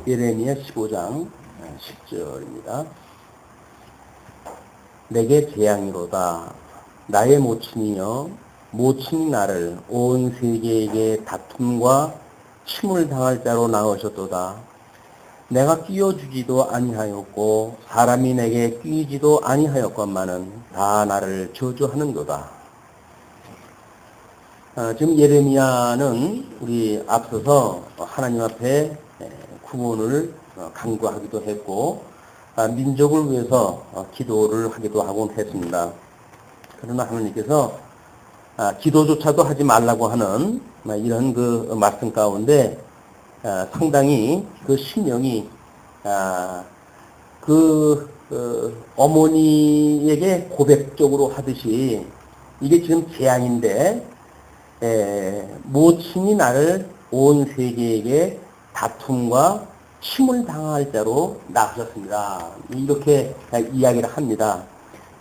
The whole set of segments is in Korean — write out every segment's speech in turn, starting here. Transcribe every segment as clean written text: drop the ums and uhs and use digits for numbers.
예레미야 15장 10절입니다. 내게 재앙이로다. 나의 모친이여, 모친이 나를 온 세계에게 다툼과 침을 당할 자로 낳으셨도다. 내가 끼워주지도 아니하였고 사람이 내게 끼이지도 아니하였건만은 다 나를 저주하는도다. 지금 예레미야는 우리 앞서서 하나님 앞에 구원을 간구하기도 했고 민족을 위해서 기도를 하기도 하곤 했습니다. 그러나 하나님께서 기도조차도 하지 말라고 하는 이런 그 말씀 가운데 상당히 그 심령이 어머니에게 고백적으로 하듯이 이게 지금 재앙인데 모친이 나를 온 세계에게 다툼과 침을 당할 자로 낳으셨습니다. 이렇게 이야기를 합니다.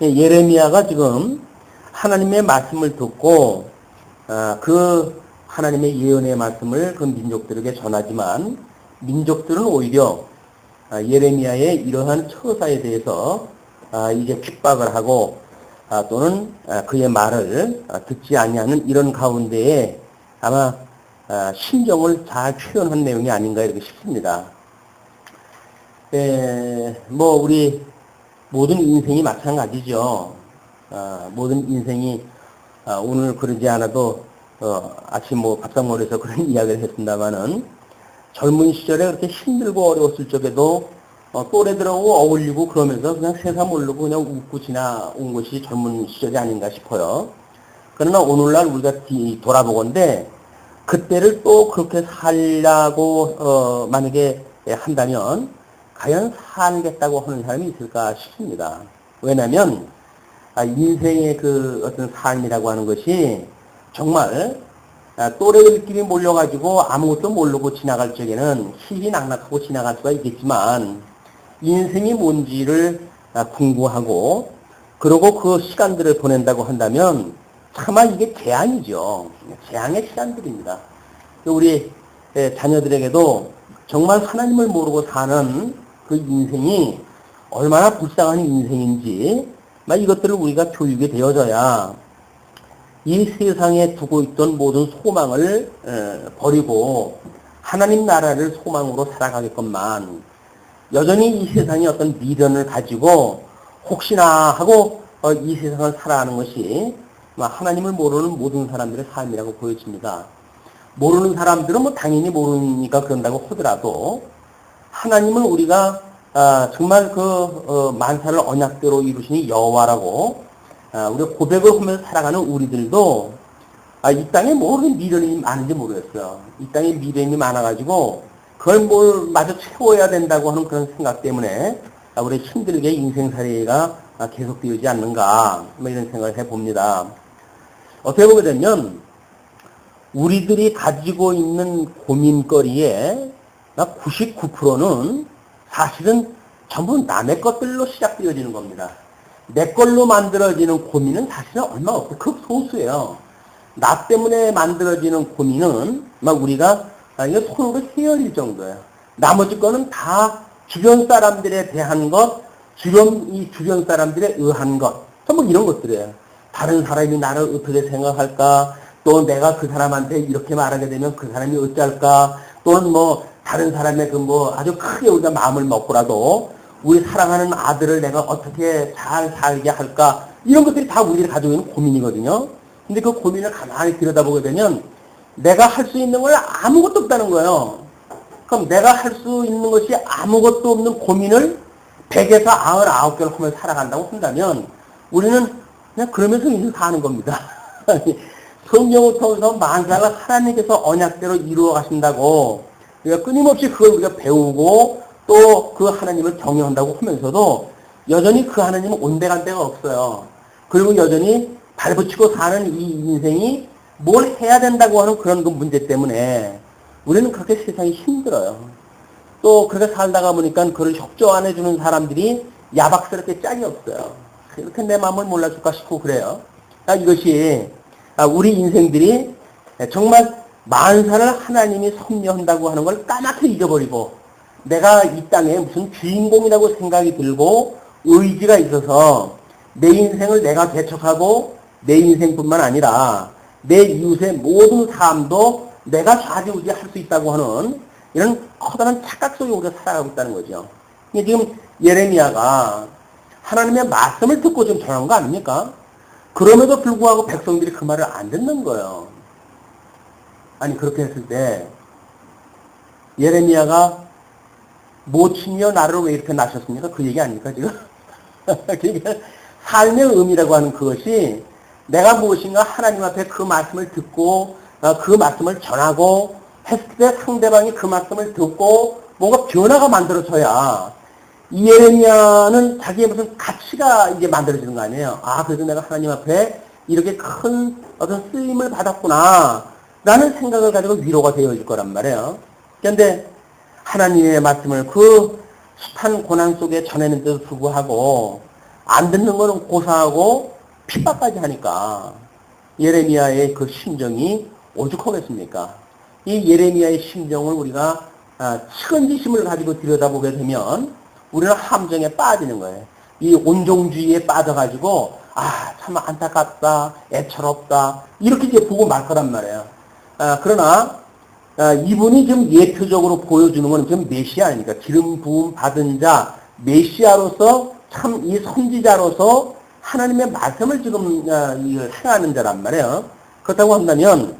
예레미야가 지금 하나님의 말씀을 듣고 그 하나님의 예언의 말씀을 그 민족들에게 전하지만 민족들은 오히려 예레미야의 이러한 처사에 대해서 이제 핍박을 하고 또는 그의 말을 듣지 아니하는 이런 가운데에 아마 심정을 잘 표현한 내용이 아닌가 이렇게 싶습니다. 우리 모든 인생이 마찬가지죠. 모든 인생이 오늘 그러지 않아도 아침 밥상머리에서 그런 이야기를 했습니다만은 젊은 시절에 그렇게 힘들고 어려웠을 적에도 또래들하고 어울리고 그러면서 그냥 세상 모르고 그냥 웃고 지나온 것이 젊은 시절이 아닌가 싶어요. 그러나 오늘날 우리가 돌아보건대 그때를 또 그렇게 살려고 만약에 한다면 과연 살겠다고 하는 사람이 있을까 싶습니다. 왜냐하면 인생의 그 어떤 삶이라고 하는 것이 정말 또래들끼리 몰려가지고 아무것도 모르고 지나갈 적에는 희희낙낙하고 지나갈 수가 있겠지만 인생이 뭔지를 궁구하고 그러고 그 시간들을 보낸다고 한다면 차마 이게 재앙이죠. 재앙의 시간들입니다. 우리 자녀들에게도 정말 하나님을 모르고 사는 그 인생이 얼마나 불쌍한 인생인지 이것들을 우리가 교육이 되어져야 이 세상에 두고 있던 모든 소망을 버리고 하나님 나라를 소망으로 살아가겠건만 여전히 이 세상에 어떤 미련을 가지고 혹시나 하고 이 세상을 살아가는 것이 하나님을 모르는 모든 사람들의 삶이라고 보여집니다. 모르는 사람들은 당연히 모르니까 그런다고 하더라도 하나님은 우리가 정말 만사를 언약대로 이루시니 여호와라고 우리가 고백을 하면서 살아가는 우리들도 이 땅에 모르는 미련이 많은지 모르겠어요. 이 땅에 미련이 많아가지고 그걸 마저 채워야 된다고 하는 그런 생각 때문에 우리 힘들게 인생살이가 계속되지 않는가 이런 생각을 해봅니다. 어떻게 보게 되면 우리들이 가지고 있는 고민거리에 99%는 사실은 전부 남의 것들로 시작되어지는 겁니다. 내 걸로 만들어지는 고민은 사실은 얼마 없고 극소수예요. 나 때문에 만들어지는 고민은 우리가 이거 손으로 헤아릴 정도예요. 나머지 거는 다 주변 사람들에 대한 것, 주변 사람들에 의한 것, 전부 이런 것들이에요. 다른 사람이 나를 어떻게 생각할까? 또 내가 그 사람한테 이렇게 말하게 되면 그 사람이 어쩔까? 또는 다른 사람의 아주 크게 우리가 마음을 먹고라도 우리 사랑하는 아들을 내가 어떻게 잘 살게 할까? 이런 것들이 다 우리들이 가지고 있는 고민이거든요. 근데 그 고민을 가만히 들여다보게 되면 내가 할 수 있는 건 아무것도 없다는 거예요. 그럼 내가 할 수 있는 것이 아무것도 없는 고민을 100에서 99개를 하면서 살아간다고 한다면 우리는 그냥 그러면서 인생 사는 겁니다. 성경을 통해서 만사를 하나님께서 언약대로 이루어 가신다고 우리가 끊임없이 그걸 우리가 배우고 또 그 하나님을 경외한다고 하면서도 여전히 그 하나님은 온데간 데가 없어요. 그리고 여전히 발붙이고 사는 이 인생이 뭘 해야 된다고 하는 그런 그 문제 때문에 우리는 그렇게 세상이 힘들어요. 또 그렇게 살다가 보니까 그걸 협조 안 해주는 사람들이 야박스럽게 짝이 없어요. 이렇게 내 마음을 몰라줄까 싶고 그래요. 이것이 우리 인생들이 정말 만사를 하나님이 섭리한다고 하는 걸 까맣게 잊어버리고 내가 이 땅에 무슨 주인공이라고 생각이 들고 의지가 있어서 내 인생을 내가 개척하고 내 인생뿐만 아니라 내 이웃의 모든 삶도 내가 좌지우지할 수 있다고 하는 이런 커다란 착각 속에 우리가 살아가고 있다는 거죠. 지금 예레미야가 하나님의 말씀을 듣고 좀 전한 거 아닙니까? 그럼에도 불구하고 백성들이 그 말을 안 듣는 거예요. 아니 그렇게 했을 때 예레미야가 모친이여 나를 왜 이렇게 낳으셨습니까? 그 얘기 아닙니까 지금? 그러니까 삶의 의미라고 하는 그것이 내가 무엇인가 하나님 앞에 그 말씀을 듣고 그 말씀을 전하고 했을 때 상대방이 그 말씀을 듣고 뭔가 변화가 만들어져야 이 예레미야는 자기의 무슨 가치가 이제 만들어지는 거 아니에요. 아, 그래도 내가 하나님 앞에 이렇게 큰 어떤 쓰임을 받았구나 라는 생각을 가지고 위로가 되어질 거란 말이에요. 그런데 하나님의 말씀을 그 숱한 고난 속에 전해는데도 불구하고 안 듣는 거는 고사하고 핍박까지 하니까 예레미야의 그 심정이 오죽하겠습니까? 이 예레미야의 심정을 우리가 측은지심을 가지고 들여다보게 되면 우리는 함정에 빠지는 거예요. 이 온종주의에 빠져가지고 참 안타깝다, 애처롭다 이렇게 이제 보고 말 거란 말이에요. 그러나 이분이 지금 예표적으로 보여주는 건 지금 메시아 아닙니까? 기름 부음 받은 자 메시아로서 참 이 선지자로서 하나님의 말씀을 지금 행하는 자란 말이에요. 그렇다고 한다면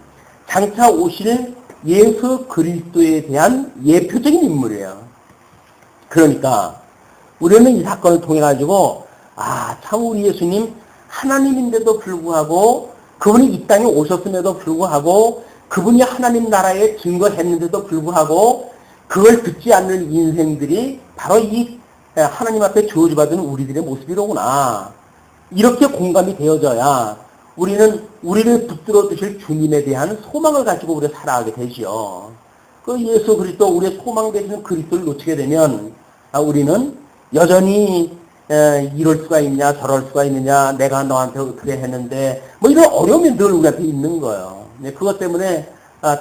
장차 오실 예수 그리스도에 대한 예표적인 인물이에요. 그러니까 우리는 이 사건을 통해 가지고 참 우리 예수님 하나님인데도 불구하고 그분이 이 땅에 오셨음에도 불구하고 그분이 하나님 나라에 증거했는데도 불구하고 그걸 듣지 않는 인생들이 바로 이 하나님 앞에 저주받은 우리들의 모습이로구나. 이렇게 공감이 되어져야 우리를 붙들어 주실 주님에 대한 소망을 가지고 우리가 살아가게 되죠. 그 예수 그리스도 우리의 소망 되시는 그리스도를 놓치게 되면 우리는 여전히 이럴 수가 있냐 저럴 수가 있느냐 내가 너한테 어떻게 했는데 뭐 이런 어려움이 늘 우리한테 있는 거예요. 그것 때문에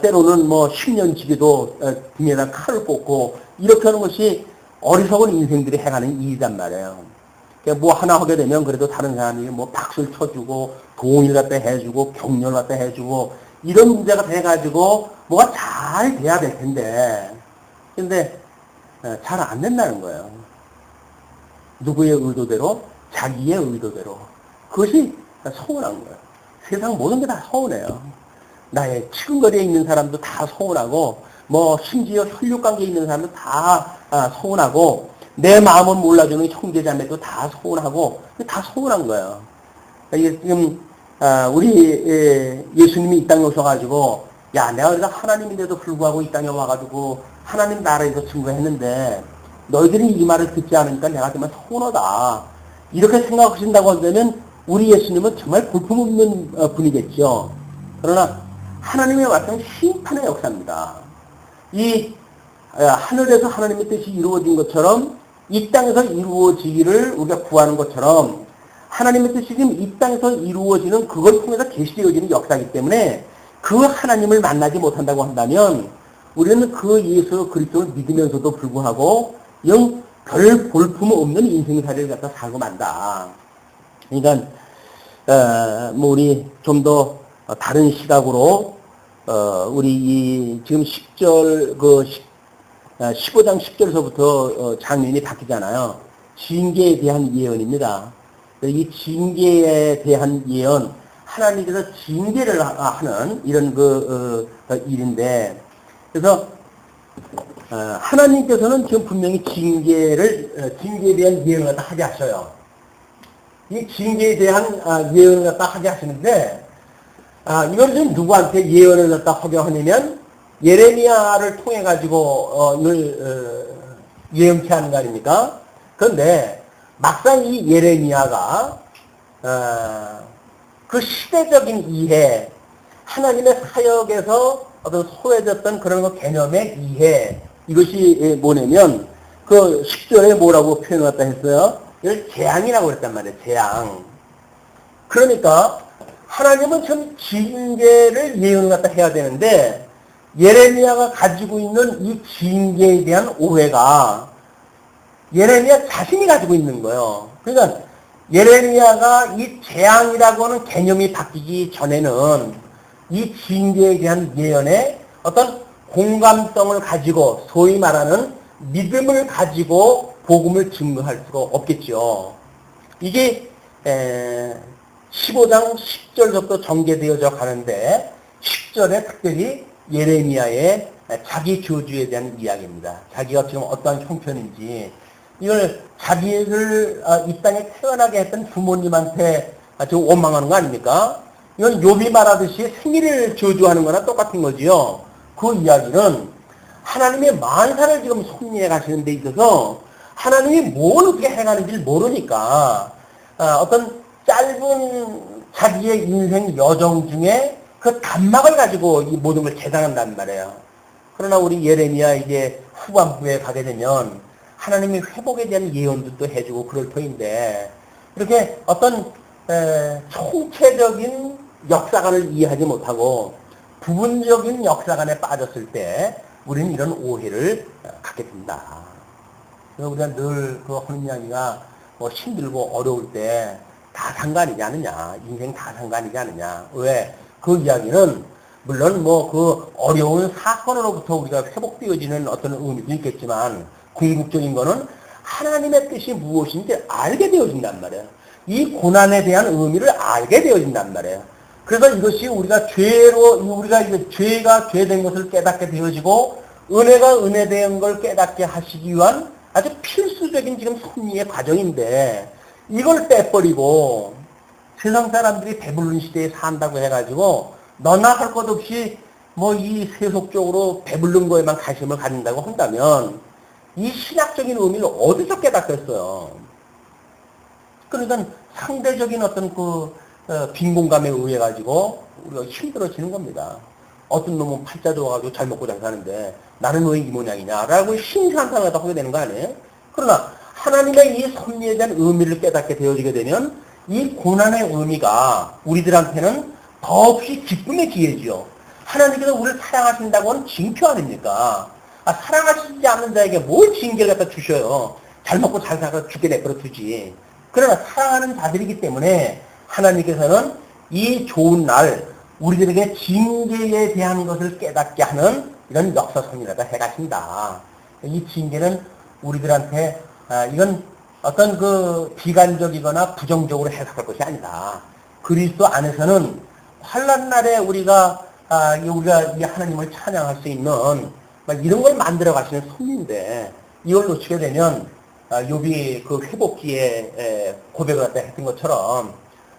때로는 뭐 10년 지기도 등에다 칼을 꽂고 이렇게 하는 것이 어리석은 인생들이 행하는 일이란 말이에요. 뭐 하나 하게 되면 그래도 다른 사람이 뭐 박수를 쳐주고 동의를 갖다 해주고 격려를 갖다 해주고 이런 문제가 돼가지고 뭐가 잘 돼야 될 텐데 근데 잘 안 된다는 거예요. 누구의 의도대로? 자기의 의도대로. 그것이 서운한 거예요. 세상 모든 게 다 서운해요. 나의 치근거리에 있는 사람도 다 서운하고 뭐 심지어 혈육관계에 있는 사람도 다 서운하고 내 마음을 몰라주는 형제자매도 다 서운하고 다 서운한 거예요. 이게 지금 우리 예수님이 이 땅에 오셔가지고 내가 하나님인데도 불구하고 이 땅에 와가지고 하나님 나라에서 증거했는데 너희들이 이 말을 듣지 않으니까 내가 정말 서운하다 이렇게 생각하신다고 한다면 우리 예수님은 정말 볼품없는 분이겠죠. 그러나 하나님의 말씀은 심판의 역사입니다. 이 하늘에서 하나님의 뜻이 이루어진 것처럼 이 땅에서 이루어지기를 우리가 구하는 것처럼 하나님의 뜻이 지금 이 땅에서 이루어지는 그걸 통해서 계시되어지는 역사이기 때문에 그 하나님을 만나지 못한다고 한다면 우리는 그 예수 그리스도를 믿으면서도 불구하고 영 별 볼품 없는 인생살이를 갖다 살고 만다. 그러니까 뭐 우리 좀 더 다른 시각으로 우리 이 지금 10절 15장 10절에서부터 장면이 바뀌잖아요. 징계에 대한 예언입니다. 이 징계에 대한 예언, 하나님께서 징계를 하는 이런 일인데, 그래서 하나님께서는 지금 분명히 징계에 대한 예언을 갖다 하게 하셔요. 이 징계에 대한 예언을 갖다 하게 하시는데, 이걸 지금 누구한테 예언을 갖다 하게 하냐면 예레미야를 통해 가지고 예언케 하는 거 아닙니까? 그런데 막상 이 예레미야가 그 시대적인 이해, 하나님의 사역에서 어떤 소외졌던 그런 개념의 이해, 이것이 뭐냐면 그 10절에 뭐라고 표현을 갖다 했어요? 이걸 재앙이라고 그랬단 말이에요. 재앙. 그러니까 하나님은 참 징계를 예언을 갖다 해야 되는데 예레미야가 가지고 있는 이 징계에 대한 오해가 예레미야 자신이 가지고 있는 거예요. 그러니까 예레미야가 이 재앙이라고 하는 개념이 바뀌기 전에는 이 징계에 대한 예언에 어떤 공감성을 가지고 소위 말하는 믿음을 가지고 복음을 증거할 수가 없겠죠. 이게 15장 10절부터 전개되어져 가는데 10절에 특별히 예레미야의 자기 교주에 대한 이야기입니다. 자기가 지금 어떠한 형편인지 이걸 자기를 이 땅에 태어나게 했던 부모님한테 지금 원망하는 거 아닙니까? 이건 욥이 말하듯이 생일을 저주하는 거나 똑같은 거지요. 그 이야기는 하나님의 만사를 지금 섭리해 가시는 데 있어서 하나님이 뭘 어떻게 해가는지를 모르니까 어떤 짧은 자기의 인생 여정 중에 그 단막을 가지고 이 모든 걸 재단한단 말이에요. 그러나 우리 예레미야 이제 후반부에 가게 되면 하나님의 회복에 대한 예언도 또 해주고 그럴 터인데 이렇게 어떤 총체적인 역사관을 이해하지 못하고 부분적인 역사관에 빠졌을 때 우리는 이런 오해를 갖게 된다. 우리가 늘 그 하는 이야기가 뭐 힘들고 어려울 때 다 상관이지 않느냐. 인생 다 상관이지 않느냐. 왜? 그 이야기는 물론 뭐 그 어려운 사건으로부터 우리가 회복되어지는 어떤 의미도 있겠지만 궁극적인 거는 하나님의 뜻이 무엇인지 알게 되어진단 말이에요. 이 고난에 대한 의미를 알게 되어진단 말이에요. 그래서 이것이 우리가 우리가 이제 죄가 죄된 것을 깨닫게 되어지고 은혜가 은혜된 걸 깨닫게 하시기 위한 아주 필수적인 지금 섭리의 과정인데 이걸 빼버리고 세상 사람들이 배부른 시대에 산다고 해가지고 너나 할 것 없이 뭐 이 세속적으로 배부른 거에만 관심을 갖는다고 한다면 이 신학적인 의미를 어디서 깨닫겠어요. 그러니까 상대적인 어떤 빈 공감에 의해 가지고 우리가 힘들어지는 겁니다. 어떤 놈은 팔자 좋아가지고 잘 먹고 잘 사는데 나는 왜 이 모양이냐라고 신상상하다 하게 되는 거 아니에요? 그러나 하나님의 이 섭리에 대한 의미를 깨닫게 되어지게 되면 이 고난의 의미가 우리들한테는 더없이 기쁨의 기회지요. 하나님께서 우리를 사랑하신다고 하는 징표 아닙니까? 사랑하시지 않는 자에게 뭘 징계를 갖다 주셔요. 잘 먹고 잘 살아서 죽게 내버려 두지. 그러나 사랑하는 자들이기 때문에 하나님께서는 이 좋은 날 우리들에게 징계에 대한 것을 깨닫게 하는 이런 역사선이라도 해가신다. 이 징계는 우리들한테 이건 어떤 비관적이거나 부정적으로 해석할 것이 아니다. 그리스도 안에서는 환난 날에 우리가 이 하나님을 찬양할 수 있는 이런 걸 만들어 가시는 섭리인데 이걸 놓치게 되면 욥이 그 회복기에 고백을 갖다 했던 것처럼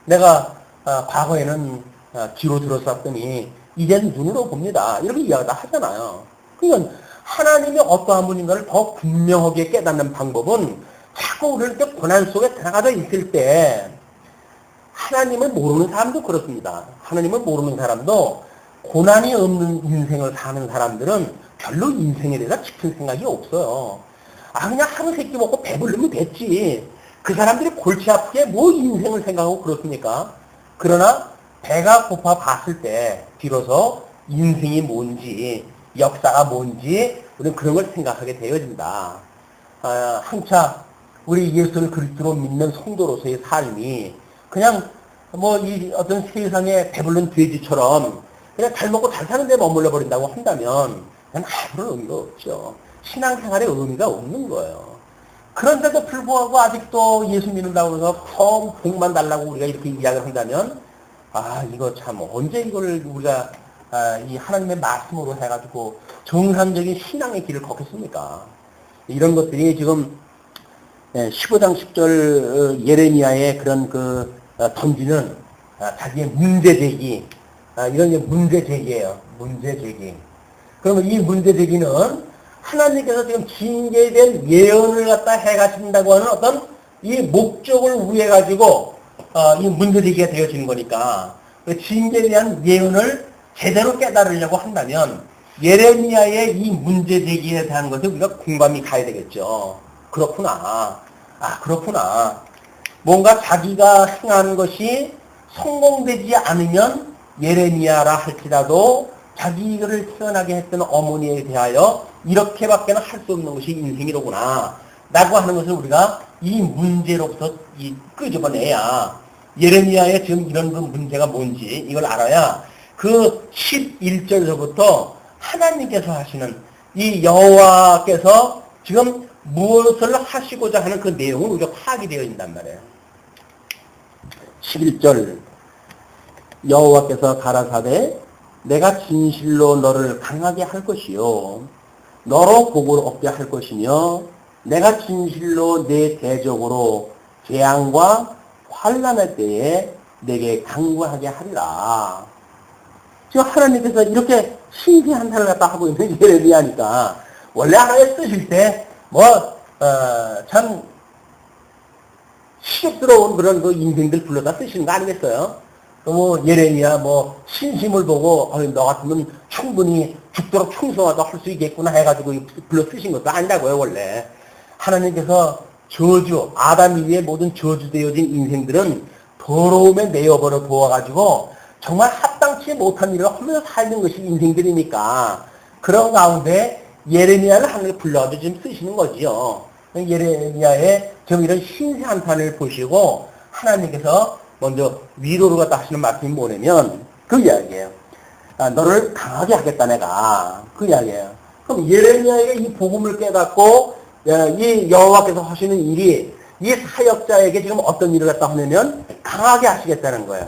내가 과거에는 귀로 들었었더니 이제는 눈으로 봅니다. 이렇게 이야기를 하잖아요. 그러니까 하나님이 어떠한 분인가를 더 분명하게 깨닫는 방법은 자꾸 우리를 이렇게 고난 속에 들어가져 있을 때 하나님을 모르는 사람도 그렇습니다. 하나님을 모르는 사람도 고난이 없는 인생을 사는 사람들은 별로 인생에 대해서 깊은 생각이 없어요. 그냥 하루 세끼 먹고 배부르면 됐지. 그 사람들이 골치 아프게 뭐 인생을 생각하고 그렇습니까? 그러나 배가 고파 봤을 때 비로소 인생이 뭔지 역사가 뭔지 우리는 그런 걸 생각하게 되어진다. 한차 우리 예수를 그리스도로 믿는 성도로서의 삶이 그냥 뭐 이 어떤 세상에 배부른 돼지처럼 그냥 잘 먹고 잘 사는 데 머물러 버린다고 한다면 그냥 아무런 의미가 없죠. 신앙생활에 의미가 없는 거예요. 그런데도 불구하고 아직도 예수 믿는다고 해서 처음 복만 달라고 우리가 이렇게 이야기를 한다면 이거 참 언제 이걸 우리가 이 하나님의 말씀으로 해가지고 정상적인 신앙의 길을 걷겠습니까? 이런 것들이 지금 15장 10절 예레미야의 그런 던지는 자기의 문제제기 이런 게 문제제기예요. 문제제기. 그러면 이 문제제기는 하나님께서 지금 징계에 대한 예언을 갖다 해가신다고 하는 어떤 이 목적을 위해 가지고 이 문제제기가 되어지는 거니까 그 징계에 대한 예언을 제대로 깨달으려고 한다면 예레미야의 이 문제제기에 대한 것에 우리가 공감이 가야 되겠죠. 그렇구나. 그렇구나. 뭔가 자기가 행하는 것이 성공되지 않으면 예레미야라 할지라도 자기를 태어나게 했던 어머니에 대하여 이렇게밖에는 할 수 없는 것이 인생이로구나 라고 하는 것을 우리가 이 문제로부터 끄집어내야 예레미야의 지금 이런 그 문제가 뭔지 이걸 알아야 그 11절서부터 하나님께서 하시는 이 여호와께서 지금 무엇을 하시고자 하는 그 내용은 우리가 파악이 되어 있단 말이에요. 11절 여호와께서 가라사대 내가 진실로 너를 강하게 할 것이요 너로 복을 얻게 할 것이며 내가 진실로 내 대적으로 재앙과 환난의 때에 내게 강구하게 하리라. 지금 하나님께서 이렇게 신기한 한탄을 갖다 하고 있는 예레미야니까 원래 하나님 쓰실 때 참 시급스러운 그런 그 인생들 불러다 쓰시는 거 아니겠어요? 예레미야 신심을 보고 너 같으면 충분히 죽도록 충성하도 할 수 있겠구나 해가지고 불러 쓰신 것도 아니라고요. 원래 하나님께서 아담 이후에 모든 저주되어진 인생들은 더러움에 내어버려 보아가지고 정말 합당치 못한 일을 하면서 살는 것이 인생들이니까 그런 가운데 예레미야를 하나님께 불러가지고 지금 쓰시는 거지요. 예레미야의 지금 이런 신세 한탄을 보시고 하나님께서 먼저 위로를 갖다 하시는 말씀이 뭐냐면 그 이야기예요. 너를 강하게 하겠다 내가. 그 이야기예요. 그럼 예레미야에게 이 복음을 깨닫고 이 여호와께서 하시는 일이 이 사역자에게 지금 어떤 일을 갖다 하냐면 강하게 하시겠다는 거예요.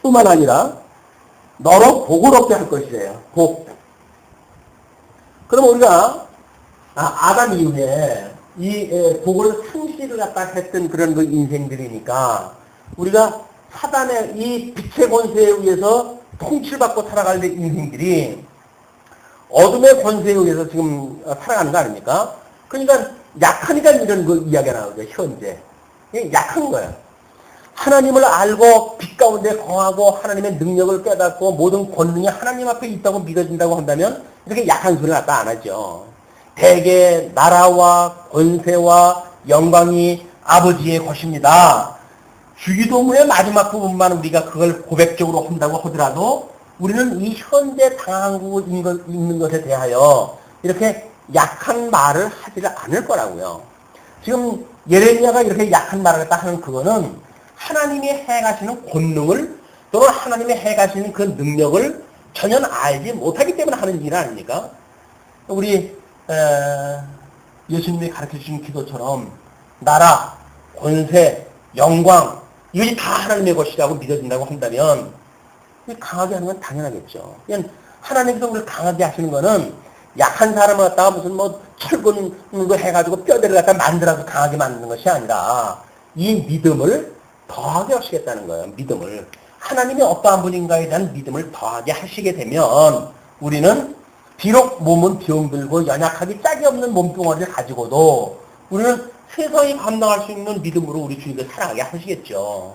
뿐만 아니라 너로 복을 얻게 할 것이래요. 복. 그럼 우리가 아담 이후에 이 복을 상실을 갖다 했던 그런 그 인생들이니까 우리가 사단의 이 빛의 권세에 의해서 통치받고 살아갈 인생들이 어둠의 권세에 의해서 지금 살아가는 거 아닙니까? 그러니까 약하니까 이런 그 이야기가 나오죠. 현재 약한 거예요. 하나님을 알고 빛 가운데 거하고 하나님의 능력을 깨닫고 모든 권능이 하나님 앞에 있다고 믿어진다고 한다면 이렇게 약한 소리를 갖다 안 하죠. 대개 나라와 권세와 영광이 아버지의 것입니다. 주기도문의 마지막 부분만 우리가 그걸 고백적으로 한다고 하더라도 우리는 이 현재 당하고 있는 것에 대하여 이렇게 약한 말을 하지를 않을 거라고요. 지금 예레미야가 이렇게 약한 말을 갖다 하는 그거는 하나님이 해가시는 권능을 또는 하나님이 해가시는 그 능력을 전혀 알지 못하기 때문에 하는 일 아닙니까? 우리 예수님이 가르쳐주신 기도처럼 나라, 권세, 영광 이것이 다 하나님의 것이라고 믿어진다고 한다면 강하게 하는 건 당연하겠죠. 그냥 하나님께서 우리를 강하게 하시는 거는 약한 사람을 갖다가 무슨 철근 거 해가지고 뼈대를 갖다 만들어서 강하게 만드는 것이 아니라 이 믿음을 더하게 하시겠다는 거예요. 믿음을. 하나님이 어떠한 분인가에 대한 믿음을 더하게 하시게 되면 우리는 비록 몸은 병들고 연약하기 짝이 없는 몸뚱아리를 가지고도 우리는 세상이 감당할 수 있는 믿음으로 우리 주님을 살아가게 하시겠죠.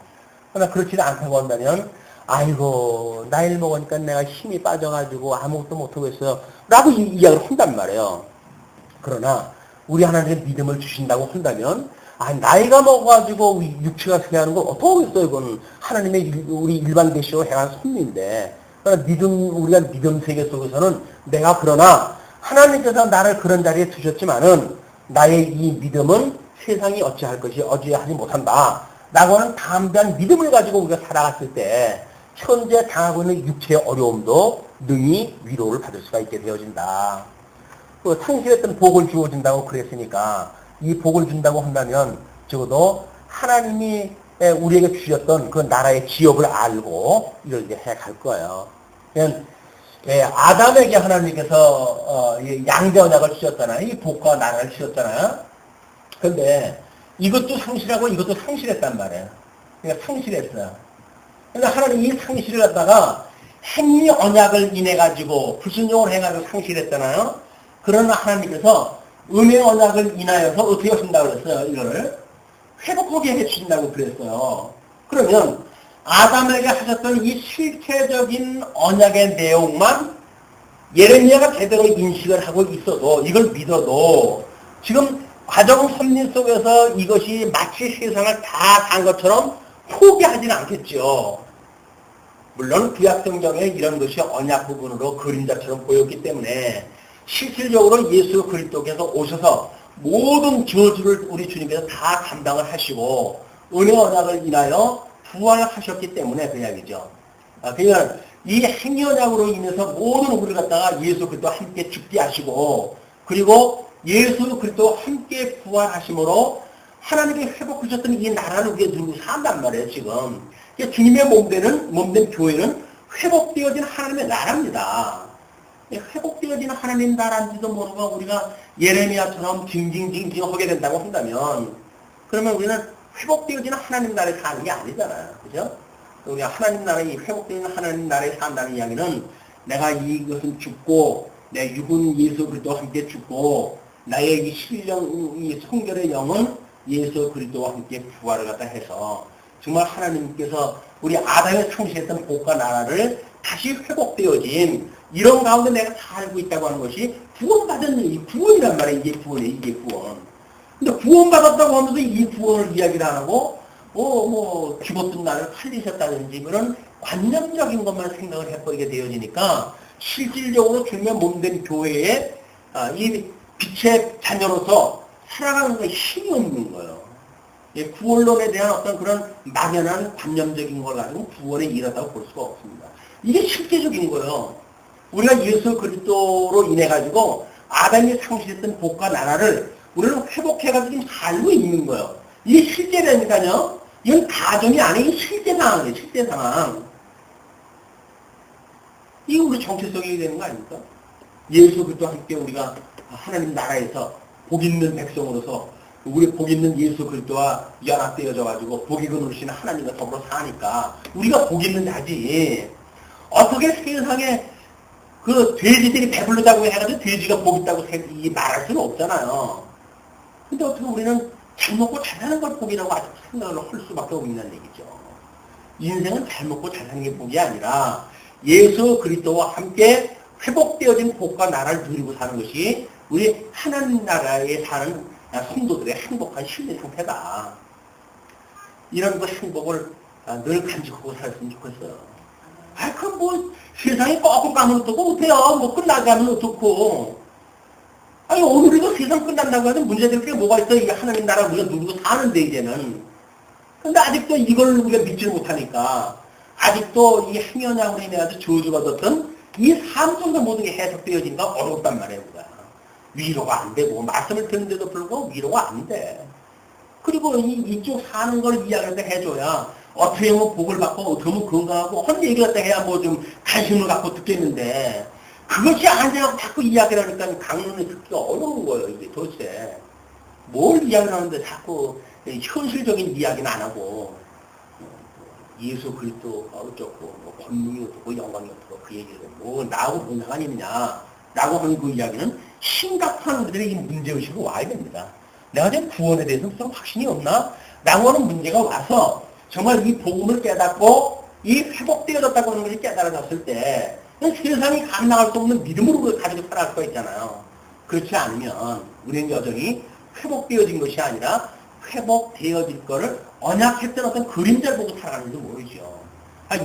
그러나 그렇지 않다고 한다면 아이고 나이를 먹으니까 내가 힘이 빠져가지고 아무것도 못하고 있어요 라고 이야기를 한단 말이에요. 그러나 우리 하나님의 믿음을 주신다고 한다면 나이가 먹어가지고 육체가 쇠하는 건 어떡하겠어요. 이건 하나님의 우리 일반 대시로 행한 섭리인데 그러나 우리가 믿음 세계 속에서는 내가 그러나 하나님께서 나를 그런 자리에 두셨지만은 나의 이 믿음은 세상이 어찌할 것이 어찌하지 못한다 라고 하는 담대한 믿음을 가지고 우리가 살아갔을 때 현재 당하고 있는 육체의 어려움도 능히 위로를 받을 수가 있게 되어진다. 상실했던 복을 주어진다고 그랬으니까 이 복을 준다고 한다면 적어도 하나님이 우리에게 주셨던 그 나라의 기업을 알고 이렇게 해갈 거예요. 아담에게 하나님께서 양대 언약을 주셨잖아요. 이 복과 나라를 주셨잖아요. 그런데 이것도 상실하고 이것도 상실했단 말이에요. 그러니까 상실했어요. 그러니까 하나님 이 상실을 갖다가 행위 언약을 인해가지고 불순종을 해가지고 상실했잖아요. 그러나 하나님께서 은혜 언약을 인하여서 어떻게 하신다고 그랬어요? 이거를 회복하게 해주신다고 그랬어요. 그러면 아담에게 하셨던 이 실체적인 언약의 내용만 예레미야가 제대로 인식을 하고 있어도 이걸 믿어도 지금 과정 섭리 속에서 이것이 마치 세상을 다 산 것처럼 포기하지는 않겠죠. 물론 구약성경에 이런 것이 언약 부분으로 그림자처럼 보였기 때문에 실질적으로 예수 그리스도께서 오셔서 모든 저주를 우리 주님께서 다 감당을 하시고 은혜 언약을 인하여 부활하셨기 때문에 그 이야기죠. 그러니까 이 행위언약으로 인해서 모든 우리를 갖다가 예수 그리스도와 함께 죽게 하시고 교회고 예수 그리스도와 함께 부활하심으로 하나님이 회복하셨던 이 나라를 우리가 누리고 산단 말이에요, 지금. 그러니까 주님의 몸된 교회는 회복되어진 하나님의 나라입니다. 회복되어진 하나님 나라인지도 모르고 우리가 예레미야처럼 징징징징 하게 된다고 한다면, 그러면 우리는 회복되어진 하나님 나라에 사는 게 아니잖아요. 그죠? 우리가 하나님 나라에, 회복되어진 하나님 나라에 산다는 이야기는 내가 이것은 죽고, 내 육은 예수 그리스도와 함께 죽고, 나의 이 신령, 이 성결의 영은 예수 그리스도와 함께 부활을 갖다 해서 정말 하나님께서 우리 아담에 창시했던 복과 나라를 다시 회복되어진 이런 가운데 내가 살고 있다고 하는 것이 구원받은 이 구원이란 말이에요. 이게 구원이에요. 이게 구원. 근데 구원받았다고 하면서 이 구원을 이야기를 안 하고 죽었던 나를 살리셨다든지 그런 관념적인 것만 생각을 해버리게 되어지니까 실질적으로 주님의 몸된 교회에 이 빛의 자녀로서 살아가는 데 힘이 없는 거예요. 구원론에 대한 어떤 그런 막연한 관념적인 걸 가지고 구원에 이르다고 볼 수가 없습니다. 이게 실제적인 거예요. 우리가 예수 그리스도로 인해 가지고 아담이 상실했던 복과 나라를 우리는 회복해가지고 지금 살고 있는 거예요. 이게 실제라니까요. 이건 가정이 아니고 실제 상황이에요. 실제 상황. 이게 우리 정체성이 되는 거 아닙니까? 예수 그리스도와 함께 우리가 하나님 나라에서 복 있는 백성으로서 우리 복 있는 예수 그리스도와 연합되어져 가지고 복이 그누르시는 하나님과 더불어 사니까 우리가 복 있는 자지. 어떻게 세상에 그 돼지들이 배부르다고 해가지고 돼지가 복 있다고 말할 수는 없잖아요. 근데 어떻게 우리는 잘 먹고 잘 사는 걸 복이라고 아직 생각을 할 수밖에 없는 얘기죠. 인생은 잘 먹고 잘 사는 게 복이 아니라 예수 그리스도와 함께 회복되어진 복과 나라를 누리고 사는 것이 우리 하나님 나라에 사는 성도들의 행복한 심리 상태다. 이런 그 행복을 늘 간직하고 살았으면 좋겠어요. 그럼 세상에 거꾸로 가면 어떡고 못해요. 끝나게 하면 어떡고. 오늘이도 세상 끝난다고 해도 문제될 게 뭐가 있어. 이 하나님 나라 우리가 누리고 사는데, 이제는. 근데 아직도 이걸 우리가 믿지 못하니까, 아직도 이 행연약으로 인해서 저주받았던 이 삶 속의 모든 게 해석되어지니까 어렵단 말이에요, 우리가. 위로가 안 되고, 말씀을 듣는데도 불구하고 위로가 안 돼. 그리고 이쪽 사는 걸 이야기를 해줘야, 어떻게 하면 복을 받고, 어떻게 하면 건강하고, 헌 얘기를 해야 좀 관심을 갖고 듣겠는데, 그것이 아니라고 자꾸 이야기를 하니까 강론을 듣기가 어려운 거예요, 이게 도대체. 뭘 이야기를 하는데 자꾸 현실적인 이야기는 안 하고, 예수 그리스도가 어쩌고, 권능이 어떻고, 영광이 어떻고, 그 얘기를 나하고 무슨 상관이 있느냐, 라고 하는 그 이야기는 심각한 우리들의 이 문제의식으로 와야 됩니다. 내가 지금 구원에 대해서 무슨 확신이 없나? 라고 하는 문제가 와서, 정말 이 복음을 깨닫고, 이 회복되어졌다고 하는 것이 깨달아졌을 때, 세상이 감당할 수 없는 믿음으로 가지고 살아갈 수가 있잖아요. 그렇지 않으면 우리는 여전히 회복되어진 것이 아니라 회복되어질 거를 언약했던 어떤 그림자를 보고 살아가는지 모르죠.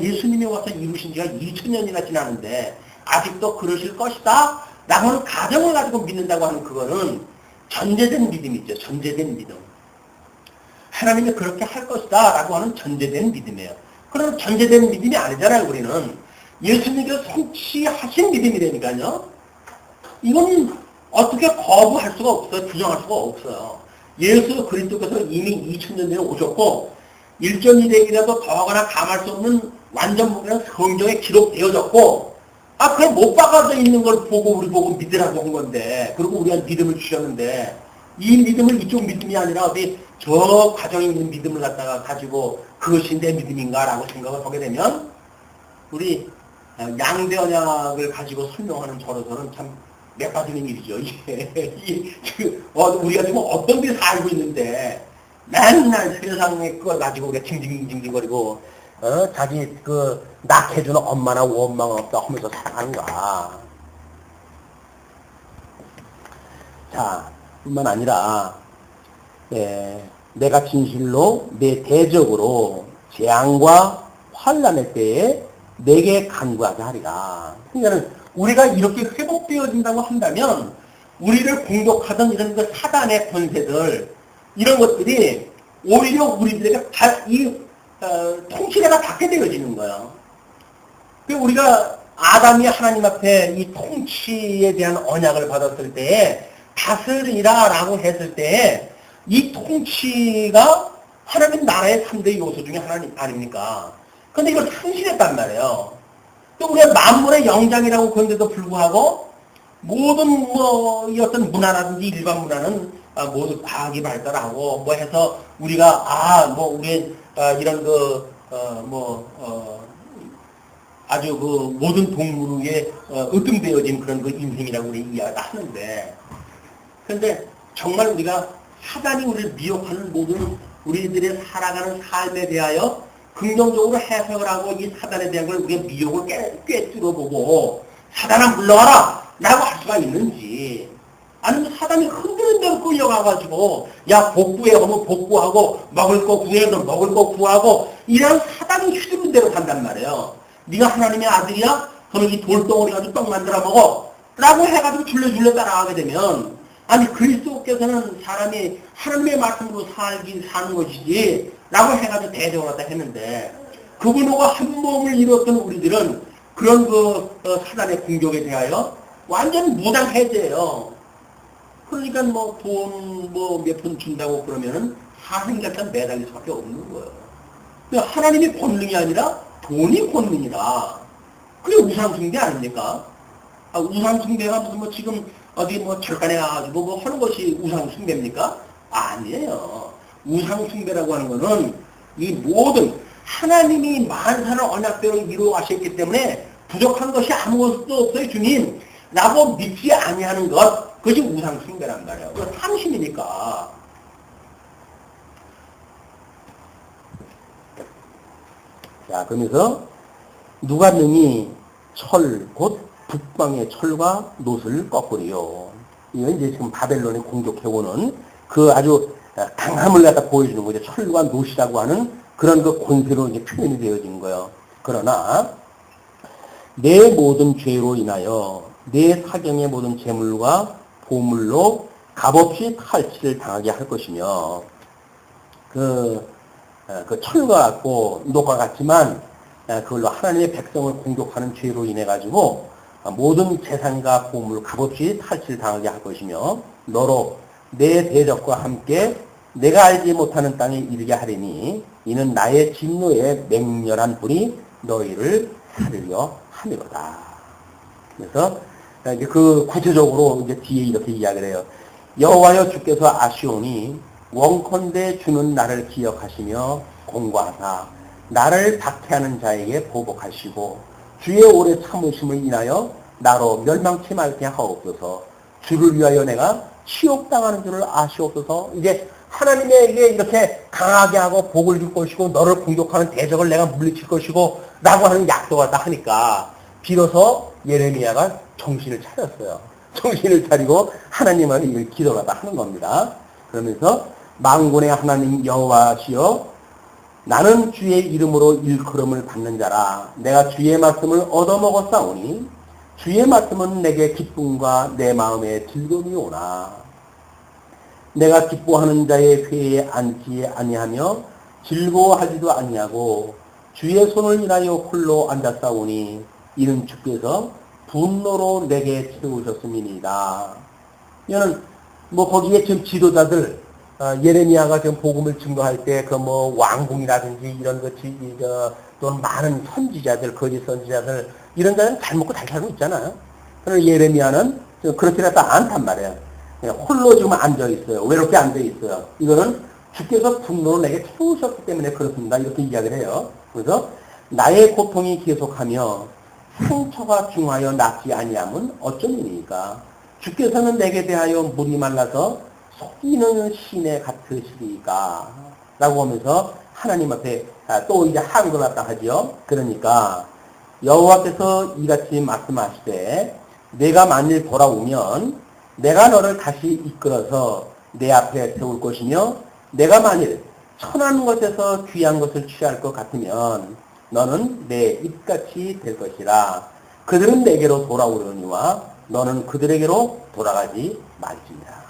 예수님이 와서 이루신 지가 2000년이나 지났는데 아직도 그러실 것이다 라고 하는 가정을 가지고 믿는다고 하는 그거는 전제된 믿음이죠. 전제된 믿음. 하나님이 그렇게 할 것이다 라고 하는 전제된 믿음이에요. 그런 전제된 믿음이 아니잖아요. 우리는 예수님께서 성취하신 믿음이라니까요. 이건 어떻게 거부할 수가 없어요. 부정할 수가 없어요. 예수 그리스도께서 이미 2000년 전에 오셨고 1.2대이라도 더하거나 감할 수 없는 완전 무게는 성경에 기록되어졌고 그걸 못 박아져 있는 걸 보고 우리 보고 믿으라고 한 건데 그리고 우리한테 믿음을 주셨는데 이 믿음을 이쪽 믿음이 아니라 어디 저 과정에 있는 믿음을 갖다가 가지고 그것이 내 믿음인가라고 생각을 하게 되면 우리 양대 언약을 가지고 설명하는 저로서는 참 맥빠지는 일이죠. 우리가 지금 어떤 데서 살고 있는데 맨날 세상에 그걸 가지고 우리가 징징징징거리고 자기 낙해주는 엄마나 원망 없다 하면서 살아가는가. 자, 뿐만 아니라 내가 진실로 내 대적으로 재앙과 환난의 때에 내게 간구하게 하리라. 그러니까 우리가 이렇게 회복되어진다고 한다면 우리를 공격하던 이런 그 사단의 권세들 이런 것들이 오히려 우리들에게 통치가 닿게 되어지는 거예요. 그 우리가 아담이 하나님 앞에 이 통치에 대한 언약을 받았을 때에 다스리라라고 했을 때에 이 통치가 하나님 나라의 3대 요소 중에 하나 아닙니까? 근데 이걸 상실했단 말이에요. 또 우리가 만물의 영장이라고 그런데도 불구하고 모든 이 어떤 문화라든지 일반 문화는 모두 과학이 발달하고 뭐 해서 우리가 우리 이런 아주 그 모든 동물에 으뜸되어진 그런 그 인생이라고 우리 이야기를 하는데, 근데 정말 우리가 사단이 우리를 미혹하는 모든 우리들의 살아가는 삶에 대하여 긍정적으로 해석을 하고 이 사단에 대한 걸 우리가 미혹을 꿰뚫어보고 사단아 물러가라 라고 할 수가 있는지, 아니면 사단이 흔드는 대로 끌려가가지고 야 복구해 하면 복구하고 먹을 거 구해 하면 먹을 거 구하고 이런 사단이 휘두른 대로 산단 말이에요. 네가 하나님의 아들이야? 그러면 이 돌덩어리 가지고 떡 만들어 먹어 라고 해가지고 줄레줄레 따라가게 되면, 아니 그리스도께서는 사람이 하나님의 말씀으로 사는 것이지 라고 해가지고 대적을 하다 했는데, 그분과 한 몸을 이뤘던 우리들은 그런 사단의 공격에 대하여 완전 무장해제예요. 그러니까 돈 몇 푼 준다고 그러면은 사생같은 매달릴 수밖에 없는 거예요. 하나님이 권능이 아니라 돈이 권능이다. 그게 우상숭배 아닙니까? 우상숭배가 무슨 지금 어디 절간에 가가지고 하는 것이 우상숭배입니까? 아니에요. 우상숭배라고 하는 거는 이 모든 하나님이 만사를 언약대로 이루어 가셨기 때문에 부족한 것이 아무것도 없어요 주님 라고 믿지 아니하는 것, 그것이 우상숭배란 말이에요. 그건 탐심이니까. 자, 그러면서 누가 능히 곧 북방의 철과 놋을 꺾으리요. 이건 이제 지금 바벨론이 공격해오는 그 아주 강함을 갖다 보여주는 거죠. 철과 놋이라고 하는 그런 그 권세로 이제 표현이 되어진 거예요. 그러나 내 모든 죄로 인하여 내 사경의 모든 재물과 보물로 값없이 탈취를 당하게 할 것이며, 그 철과 같고 녹과 같지만 그걸로 하나님의 백성을 공격하는 죄로 인해 가지고 모든 재산과 보물 값없이 탈취를 당하게 할 것이며, 너로 내 대적과 함께 내가 알지 못하는 땅에 이르게 하리니 이는 나의 진노의 맹렬한 불이 너희를 사르려 함이로다. 그래서 이제 그 구체적으로 이제 뒤에 이렇게 이야기를 해요. 여호와여 주께서 아시오니 원컨대 주는 나를 기억하시며 공고하사 나를 박해하는 자에게 보복하시고 주의 오래 참으심을 인하여 나로 멸망치 말게 하옵소서. 주를 위하여 내가 치욕당하는 줄을 아시옵소서. 이제 하나님에게 이렇게 강하게 하고 복을 줄 것이고 너를 공격하는 대적을 내가 물리칠 것이고 라고 하는 약속을 다 하니까 비로소 예레미야가 정신을 차렸어요. 정신을 차리고 하나님을 이걸 기도를 하는 겁니다. 그러면서 만군의 하나님 여호와시여 나는 주의 이름으로 일컬음을 받는 자라. 내가 주의 말씀을 얻어먹었사오니 주의 말씀은 내게 기쁨과 내 마음에 즐거움이 오나. 내가 기뻐하는 자의 회에 앉지 아니하며 즐거워하지도 아니하고 주의 손을 인하여 홀로 앉았사오니 이는 주께서 분노로 내게 채우셨음이니이다. 이는 거기에 지금 지도자들 예레미야가 지금 복음을 증거할 때 왕궁이라든지 이런 또는 많은 선지자들, 거짓 선지자들 이런 자들은 잘 먹고 잘 살고 있잖아요. 그러나 예레미야는 그렇게 해서 않단 말이에요. 홀로 지금 앉아 있어요. 외롭게 앉아 있어요. 이거는 주께서 분노로 내게 채우셨기 때문에 그렇습니다. 이렇게 이야기를 해요. 그래서 나의 고통이 계속하며 상처가 중하여 낫지 아니함은 어쩌니까 주께서는 내게 대하여 물이 말라서 속이는 시내 같으시리까 라고 하면서 하나님 앞에 또 이제 한글 갖다 하죠. 그러니까 여호와께서 이같이 말씀하시되 내가 만일 돌아오면 내가 너를 다시 이끌어서 내 앞에 세울 것이며 내가 만일 천한 것에서 귀한 것을 취할 것 같으면 너는 내 입같이 될 것이라. 그들은 내게로 돌아오려니와 너는 그들에게로 돌아가지 말지니라.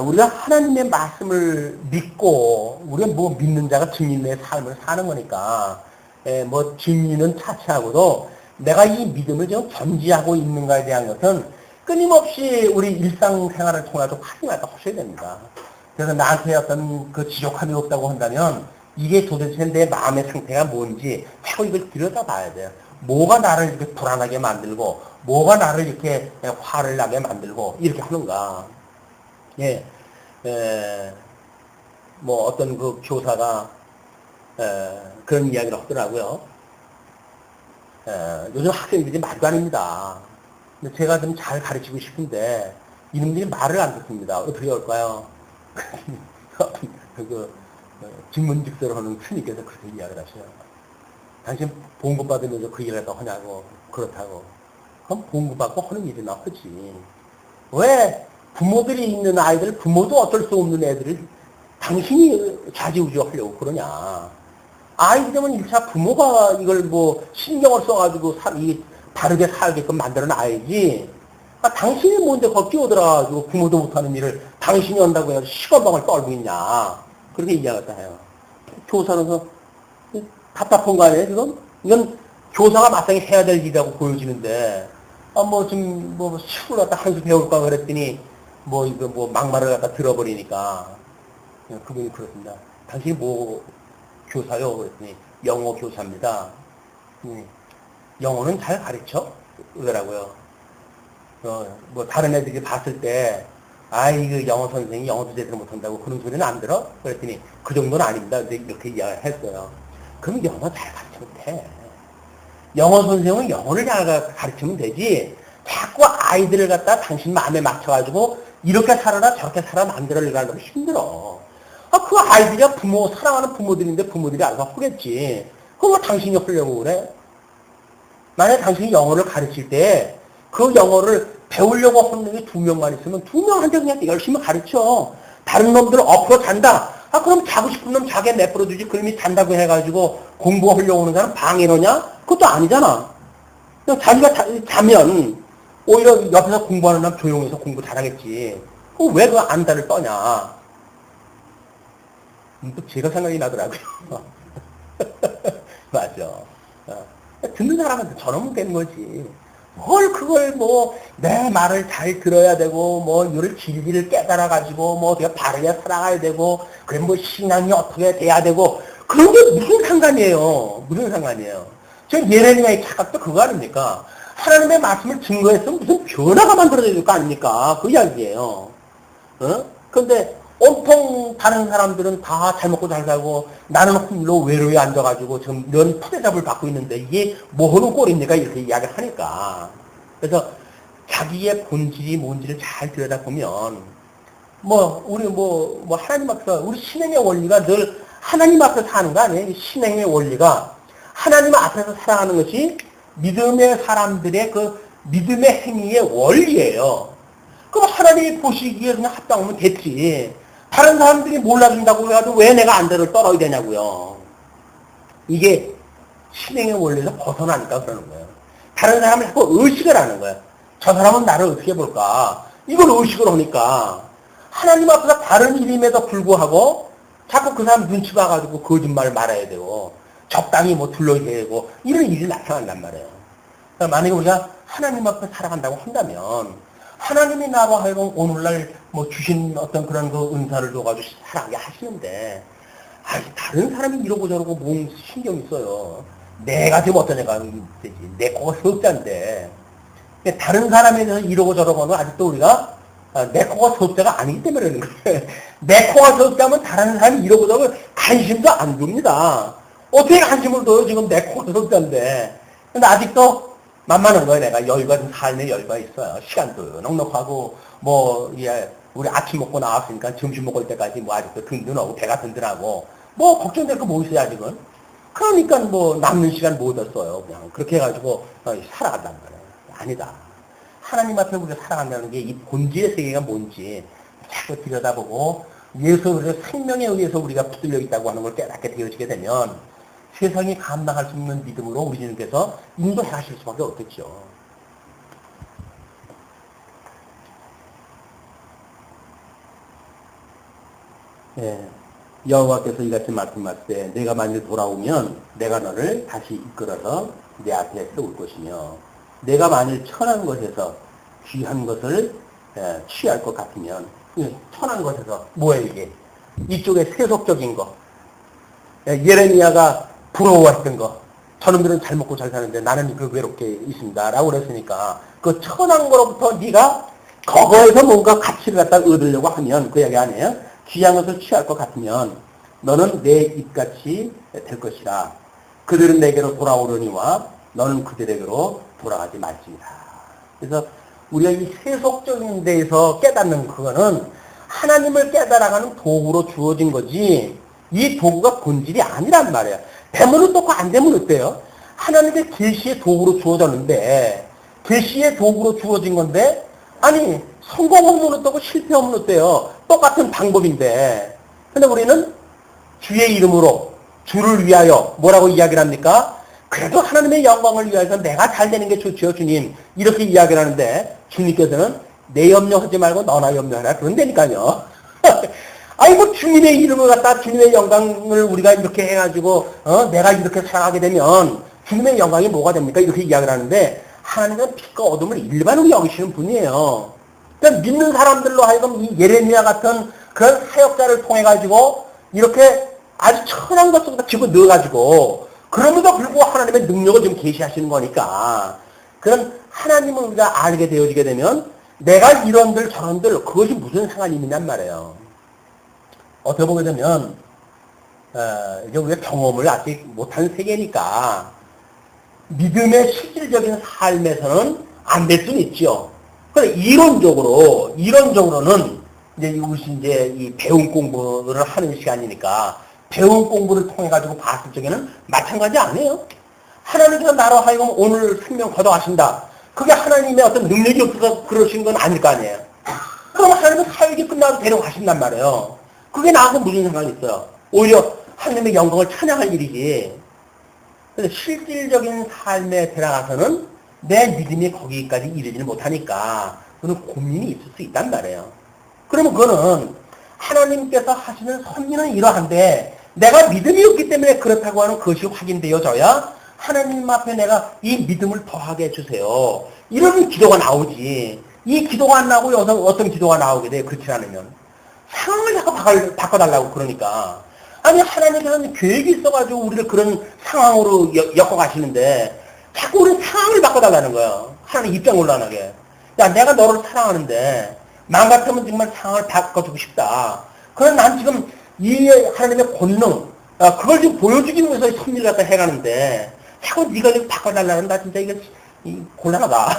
우리가 하나님의 말씀을 믿고 우리가 뭐 믿는 자가 증인의 삶을 사는 거니까 뭐 증인은 차치하고도 내가 이 믿음을 좀 견지하고 있는가에 대한 것은 끊임없이 우리 일상생활을 통해서 확인하다 하셔야 됩니다. 그래서 나한테 어떤 그 지족함이 없다고 한다면 이게 도대체 내 마음의 상태가 뭔지 자꾸 이걸 들여다봐야 돼요. 뭐가 나를 이렇게 불안하게 만들고 뭐가 나를 이렇게 화를 나게 만들고 이렇게 하는가. 예, 뭐 어떤 그 교사가 그런 이야기를 하더라고요. 요즘 학생들이 말도 아닙니다. 근데 제가 좀 잘 가르치고 싶은데 이놈들이 말을 안 듣습니다. 어떻게 할까요? 그 직문직설을 하는 스님께서 그렇게 이야기를 하셔요. 당신 봉급 받으면서 그 일을 하냐고. 그렇다고. 그럼 봉급 받고 하는 일이나 하지. 왜 부모들이 있는 아이들, 부모도 어쩔 수 없는 애들을 당신이 좌지우지 하려고 그러냐. 아이들 되면 1차 부모가 이걸 뭐 신경을 써가지고 바르게 살게끔 만들어 놔야지. 당신이 뭔데 거기 끼어들어가지고 부모도 못하는 일을 당신이 한다고 해서 시건방을 떨고 있냐. 그렇게 이야기했다 해요. 교사로서 답답한 거 아니에요, 지금? 이건 교사가 마땅히 해야 될 일이라고 보여지는데, 뭐, 지금, 시골 갖다 한 수 배울까 그랬더니, 이거 막말을 갖다 들어버리니까, 그분이 그렇습니다. 당신이 뭐, 교사요? 그랬더니, 영어 교사입니다. 영어는 잘 가르쳐? 그러더라고요. 다른 애들이 봤을 때, 그 영어 선생이 영어도 제대로 못한다고 그런 소리는 안 들어? 그랬더니, 그 정도는 아닙니다. 이렇게 이야기를 했어요. 그럼 영어 잘 가르치면 돼. 영어 선생은 영어를 잘 가르치면 되지. 자꾸 아이들을 갖다 당신 마음에 맞춰가지고 이렇게 살아라 저렇게 살아 만들어가려고 힘들어. 그 아이들이야 사랑하는 부모들인데 부모들이 알아서 하겠지. 그거 당신이 하려고 그래? 만약에 당신이 영어를 가르칠 때 그 영어를 배우려고 하는 놈이 2명만 있으면 2명한테 그냥 열심히 가르쳐. 다른 놈들 엎어 잔다. 그럼 자고 싶은 놈 자기 내버려두지. 그놈이 잔다고 해가지고 공부하려고 오는 사람 방해로냐? 그것도 아니잖아. 그냥 자기가 자면 오히려 옆에서 공부하는 사람 조용해서 공부 잘하겠지. 왜 그 안달을 떠냐? 또 제가 생각이 나더라고요. 맞아. 듣는 사람한테 저러면 되는 거지. 그걸 내 말을 잘 들어야 되고, 이를 진리를 깨달아가지고, 어떻게 바르게 살아가야 되고, 그래, 신앙이 어떻게 돼야 되고, 그런 게 무슨 상관이에요. 무슨 상관이에요. 저 예레미야의 착각도 그거 아닙니까? 하나님의 말씀을 증거해서 무슨 변화가 만들어질 거 아닙니까? 그 이야기예요. 그런데 온통 다른 사람들은 다 잘 먹고 잘 살고 나는 홀로 외로에 앉아가지고 지금 면 푸대잡을 받고 있는데 이게 뭐 하는 꼴입니까? 이렇게 이야기를 하니까. 그래서 자기의 본질이 뭔지를 잘 들여다보면 우리 하나님 앞에서 우리 신앙의 원리가 늘 하나님 앞에서 사는 거 아니에요? 신앙의 원리가 하나님 앞에서 살아가는 것이 믿음의 사람들의 그 믿음의 행위의 원리예요. 그럼 하나님이 보시기에 그냥 합당하면 됐지. 다른 사람들이 몰라준다고 해가지고 왜 내가 안대를 떨어야 되냐고요. 이게 신앙의 원리에서 벗어나니까 그러는 거예요. 다른 사람을 자꾸 의식을 하는 거예요. 저 사람은 나를 어떻게 볼까? 이걸 의식을 하니까 하나님 앞에서 다른 일임에도 불구하고 자꾸 그 사람 눈치 봐가지고 거짓말을 말해야 되고 적당히 둘러야 되고 이런 일이 나타난단 말이에요. 그러니까 만약에 우리가 하나님 앞에 살아간다고 한다면 하나님이 나로 하여금 오늘날 주신 어떤 그런 그 은사를 줘가지고 살아가게 하시는데, 다른 사람이 이러고 저러고 뭔 신경이 있어요. 내가 지금 어떤 애가 되지. 내 코가 석자인데. 다른 사람에 대해서 이러고 저러고 하면 아직도 우리가 내 코가 석자가 아니기 때문에 그러는 거예요. 내 코가 석자면 다른 사람이 이러고 저러고 관심도 안 줍니다. 어떻게 관심을 둬요? 지금 내 코가 석자인데. 근데 아직도 만만한 거예요. 내가 여유가 좀 삶에 여유가 있어요. 시간도 넉넉하고 우리 아침 먹고 나왔으니까 점심 먹을 때까지 아직도 든든하고 배가 든든하고 걱정될 거 뭐 있어요 아직은. 그러니까 남는 시간 못 얻어요. 그냥 그렇게 해가지고 살아간단 말이에요. 아니다. 하나님 앞에 우리가 살아간다는 게 이 본질의 세계가 뭔지 자꾸 들여다보고 예수 그리스도의 생명에 의해서 우리가 붙들려 있다고 하는 걸 깨닫게 되어지게 되면 세상이 감당할 수 있는 믿음으로 우리 주님께서 인도해 가실 수밖에 없겠죠. 예, 여호와께서 이같이 말씀하시되 내가 만일 돌아오면 내가 너를 다시 이끌어서 내 앞에 세울 것이며 내가 만일 천한 것에서 귀한 것을 취할 것 같으면 천한 것에서 뭐예요 이게? 이쪽에 세속적인 거 예레미야가 부러워했던 거 저놈들은 잘 먹고 잘 사는데 나는 그 외롭게 있습니다 라고 그랬으니까 그 천한 거로부터 네가 거거에서 뭔가 가치를 갖다 얻으려고 하면 그 이야기 아니에요? 귀한 것을 취할 것 같으면 너는 내 입같이 될 것이라. 그들은 내게로 돌아오려니와 너는 그들에게로 돌아가지 말지니라. 그래서 우리가 이 세속적인 데에서 깨닫는 그거는 하나님을 깨달아가는 도구로 주어진 거지 이 도구가 본질이 아니란 말이에요. 되면 어떻고 안 되면 어때요? 하나님의 계시의 도구로 주어졌는데 계시의 도구로 주어진 건데 아니 성공하면 어떠고 실패하면 어때요? 똑같은 방법인데 근데 우리는 주의 이름으로 주를 위하여 뭐라고 이야기를 합니까? 그래도 하나님의 영광을 위해서 내가 잘 되는 게 좋지요 주님 이렇게 이야기를 하는데 주님께서는 내 염려하지 말고 너나 염려하라 그런다니까요. 아이고 주님의 이름을 갖다 주님의 영광을 우리가 이렇게 해가지고 내가 이렇게 생각하게 되면 주님의 영광이 뭐가 됩니까? 이렇게 이야기를 하는데 하나님은 빛과 어둠을 일반으로 여기시는 분이에요. 그러니까 믿는 사람들로 하여금 이 예레미야 같은 그런 사역자를 통해 가지고 이렇게 아주 천한 것을 집어넣어가지고 그럼에도 불구하고 하나님의 능력을 좀 계시하시는 거니까 그런 하나님을 우리가 알게 되어지게 되면 내가 이런들 저런들 그것이 무슨 상관이 있냔 말이에요. 어떻게 보게 되면 이제 우리가 경험을 아직 못한 세계니까 믿음의 실질적인 삶에서는 안 될 수는 있죠. 그런데 이론적으로는 이제 이것이 이 배움 공부를 하는 시간이니까 배움 공부를 통해 가지고 봤을 적에는 마찬가지 아니에요. 하나님께서 나로 하여금 오늘 생명 거둬가신다. 그게 하나님의 어떤 능력이 없어서 그러신 건 아닐 거 아니에요. 그럼 하나님은 사역이 끝나도 데려가신단 말이에요. 그게 나하고 무슨 상관이 있어요. 오히려 하나님의 영광을 찬양할 일이지. 근데 실질적인 삶에 들어가서는 내 믿음이 거기까지 이르지는 못하니까 그는 고민이 있을 수 있단 말이에요. 그러면 그거는 하나님께서 하시는 섭리는 이러한데 내가 믿음이 없기 때문에 그렇다고 하는 것이 확인되어져야 하나님 앞에 내가 이 믿음을 더하게 해주세요. 이런 기도가 나오지. 이 기도가 안 나오고 여기서 어떤 기도가 나오게 돼요. 그렇지 않으면. 상황을 자꾸 바꿔달라고 그러니까. 아니 하나님께서는 계획이 있어가지고 우리를 그런 상황으로 엮어가시는데 자꾸 우리 상황을 바꿔달라는 거예요. 하나님 입장 곤란하게. 야 내가 너를 사랑하는데 맘 같으면 정말 상황을 바꿔주고 싶다. 그럼 난 지금 이 하나님의 권능 그걸 지금 보여주기 위해서 섭리를 갖다 해가는데 자꾸 네가 이거 바꿔달라는 나 진짜 이거 곤란하다.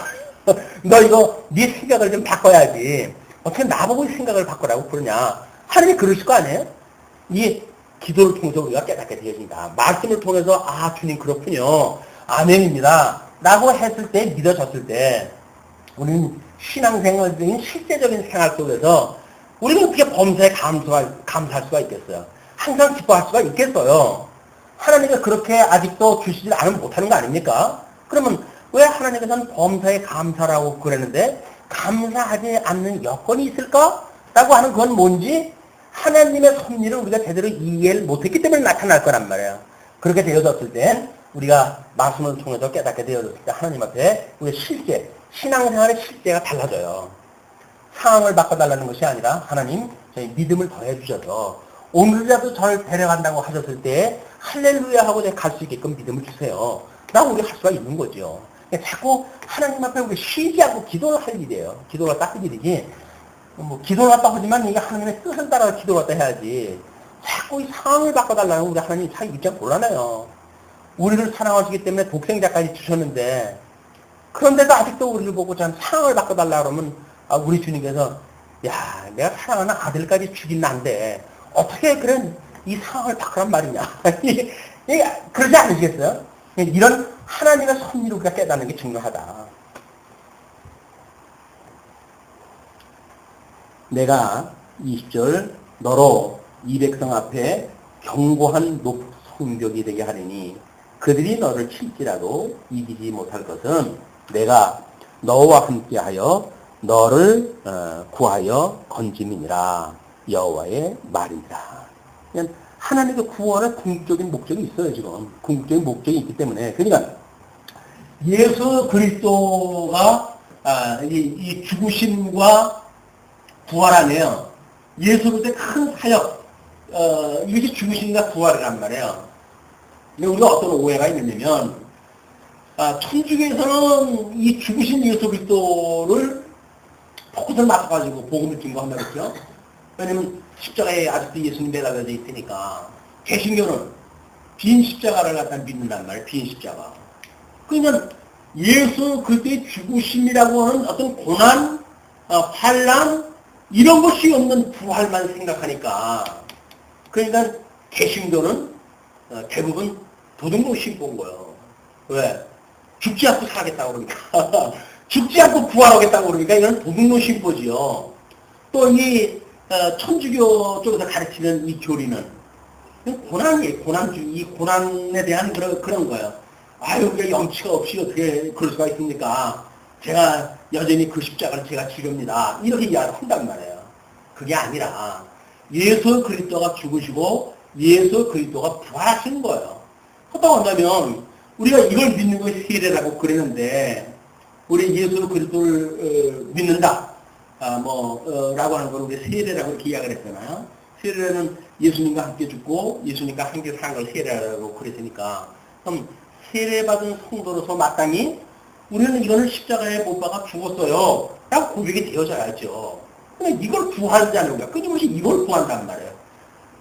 너 이거 네 생각을 좀 바꿔야지. 어떻게 나보고 생각을 바꾸라고 그러냐. 하나님이 그러실 거 아니에요? 이 기도를 통해서 우리가 깨닫게 되어진다. 말씀을 통해서 아 주님 그렇군요. 아멘입니다. 라고 했을 때 믿어졌을 때 우리는 신앙생활적인 실제적인 생활 속에서 우리가 어떻게 범사에 감사할 수가 있겠어요. 항상 기뻐할 수가 있겠어요. 하나님이 그렇게 아직도 주시지 않으면 못하는 거 아닙니까? 그러면 왜 하나님께서는 범사에 감사라고 그랬는데 감사하지 않는 여건이 있을까? 라고 하는 건 뭔지 하나님의 섭리를 우리가 제대로 이해를 못했기 때문에 나타날 거란 말이에요. 그렇게 되어졌을 땐 우리가 말씀을 통해서 깨닫게 되어졌을 때 하나님 앞에 우리의 실제, 신앙생활의 실제가 달라져요. 상황을 바꿔달라는 것이 아니라 하나님 저희 믿음을 더해 주셔서 오늘이라도 저를 데려간다고 하셨을 때 할렐루야 하고 내가 갈 수 있게끔 믿음을 주세요. 라고 우리가 할 수가 있는 거죠. 자꾸 하나님 앞에 우리 쉬지 않고 기도를 할 일이에요. 기도가 딱 일이지. 기도를 했다 하지만 이게 하나님의 뜻을 따라 기도를 했다 해야지. 자꾸 이 상황을 바꿔달라는 우리 하나님 참 입장 곤란해요. 우리를 사랑하시기 때문에 독생자까지 주셨는데 그런데도 아직도 우리를 보고 참 상황을 바꿔달라 그러면 우리 주님께서 야 내가 사랑하는 아들까지 죽인 난데 어떻게 그런 이 상황을 바꾸란 말이냐. 그러지 않으시겠어요? 이런 하나님의 섭리를 우리가 깨닫는 게 중요하다. 내가 20절 너로 이 백성 앞에 견고한 품격이 되게 하리니 그들이 너를 칠지라도 이기지 못할 것은 내가 너와 함께하여 너를 구하여 건짐이니라. 여호와의 말이니라. 그냥 하나님의 구원의 궁극적인 목적이 있어요. 지금 궁극적인 목적이 있기 때문에 그러니까 예수 그리스도가 이 죽으심과 부활 안에요. 예수 그리스도의 큰 사역 이것이 죽으심과 부활이란 말이에요. 근데 우리가 어떤 오해가 있느냐면 천주교에서는 이 죽으신 예수 그리스도를 포커스를 맞춰가지고 복음을 증거한다고 했죠. 왜냐면 십자가에 아직도 예수님 매달려져 있으니까. 개신교는 빈 십자가를 갖다 믿는단 말이에요. 빈 십자가. 그러니까 예수 그리스도의 죽으심이라고 하는 어떤 고난, 환난 이런 것이 없는 부활만 생각하니까. 그러니까 개신교는 대부분 도둑놈 신고인 거예요. 왜? 죽지 않고 살아겠다고 그러니까. 죽지 않고 부활하겠다고 그러니까 이건 도둑놈 신고지요. 또 이 천주교 쪽에서 가르치는 이 교리는 고난이에요. 이 고난에 대한 그런 거예요. 아유, 우리가 염치가 없이 어떻게 그럴 수가 있습니까? 제가 여전히 그 십자가를 제가 지릅니다. 이렇게 이야기를 한단 말이에요. 그게 아니라 예수 그리스도가 죽으시고 예수 그리스도가 부활하신 거예요. 그렇다고 한다면 우리가 이걸 믿는 것이 세례라고 그랬는데 우리 예수 그리스도를 믿는다. 라고 하는 걸 우리 세례라고 이렇게 이야기를 했잖아요. 세례는 예수님과 함께 죽고 예수님과 함께 사는 걸 세례라고 그랬으니까 그럼 세례받은 성도로서 마땅히 우리는 이거는 십자가에 못 박아 죽었어요. 라고 고백이 되어져야죠. 근데 이걸 구하자는 거야. 끊임없이 이걸 구한단 말이에요.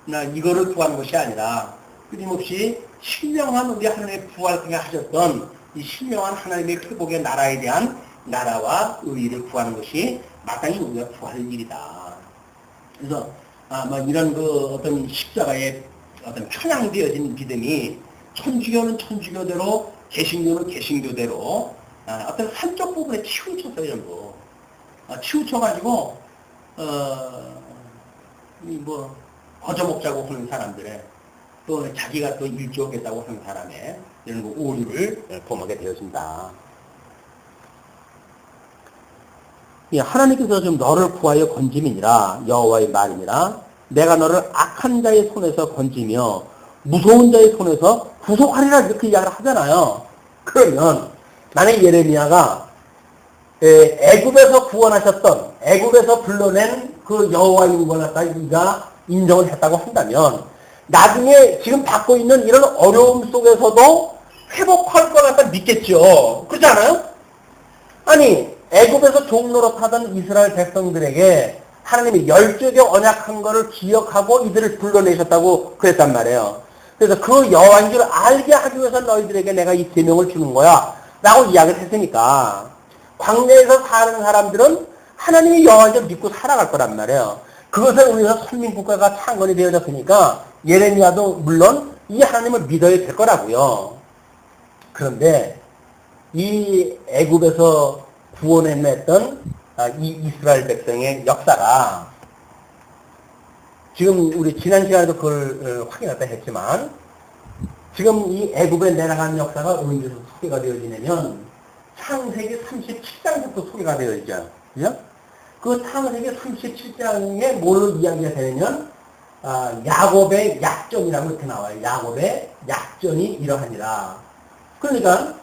나 이거를 구하는 것이 아니라 끊임없이 신령한 우리 하나님의 부활을 하셨던 이 신령한 하나님의 회복의 나라에 대한 나라와 의의를 구하는 것이 마땅히 우리가 구할 일이다. 그래서 이런 어떤 십자가에 어떤 편향되어진 믿음이 천주교는 천주교대로 개신교는 개신교대로 어떤 한쪽 부분에 치우쳤어요. 전부 치우쳐가지고 거저먹자고 하는 사람들의 또 자기가 또 일조하겠다고 하는 사람의 이런 오류를 범하게 되었습니다. 하나님께서 좀 너를 구하여 건짐이니라. 여호와의 말이니라. 내가 너를 악한 자의 손에서 건지며 무서운 자의 손에서 구속하리라. 이렇게 이야기를 하잖아요. 그러면 만약 예레미야가 애굽에서 구원하셨던 애굽에서 불러낸 그 여호와의 구원을 갖다 우리가 인정을 했다고 한다면 나중에 지금 받고 있는 이런 어려움 속에서도 회복할 것 같다 믿겠죠. 그렇지 않아요? 아니 애굽에서 종노릇 하던 이스라엘 백성들에게 하나님이 열조의 언약한 것을 기억하고 이들을 불러내셨다고 그랬단 말이에요. 그래서 그 여호와인 줄 알게 하기 위해서 너희들에게 내가 이 계명을 주는 거야 라고 이야기를 했으니까 광야에서 사는 사람들은 하나님이 여호와인 줄 믿고 살아갈 거란 말이에요. 그것을 우리가 선민국가가 창건이 되어졌으니까 예레미야도 물론 이 하나님을 믿어야 될 거라고요. 그런데 이 애굽에서 구원해냈던 이 이스라엘 백성의 역사가 지금 우리 지난 시간에도 그걸 확인했다 했지만 지금 이 애굽에 내려간 역사가 언제서 소개가 되어지냐면 창세기 37장부터 소개가 되어지죠. 그죠? 그 창세기 37장에 뭘 이야기가 되냐면 야곱의 약전이라고 이렇게 나와요. 야곱의 약전이 이러하니라. 그러니까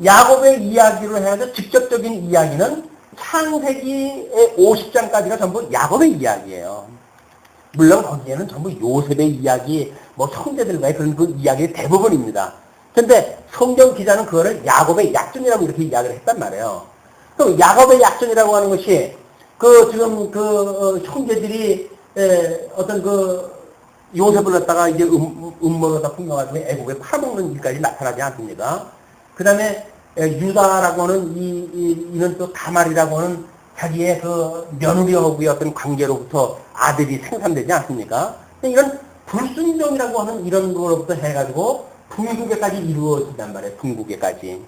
야곱의 이야기로 해야죠. 직접적인 이야기는 창세기의 50장까지가 전부 야곱의 이야기예요. 물론 거기에는 전부 요셉의 이야기, 형제들과의 그런 그 이야기의 대부분입니다. 근데 성경 기자는 그거를 야곱의 약전이라고 이렇게 이야기를 했단 말이에요. 그럼 야곱의 약전이라고 하는 것이 지금 형제들이 어떤 요셉을 갖다가 이제 음모로 다 풍겨가지고 애국에 팔아먹는 일까지 나타나지 않습니다. 그 다음에 유다라고 하는 이는 또 다말이라고 하는 자기의 며느리하고의 어떤 관계로부터 아들이 생산되지 않습니까? 이런 불순종이라고 하는 이런 거로부터 해가지고 분국에까지 이루어진단 말이에요. 분국에까지.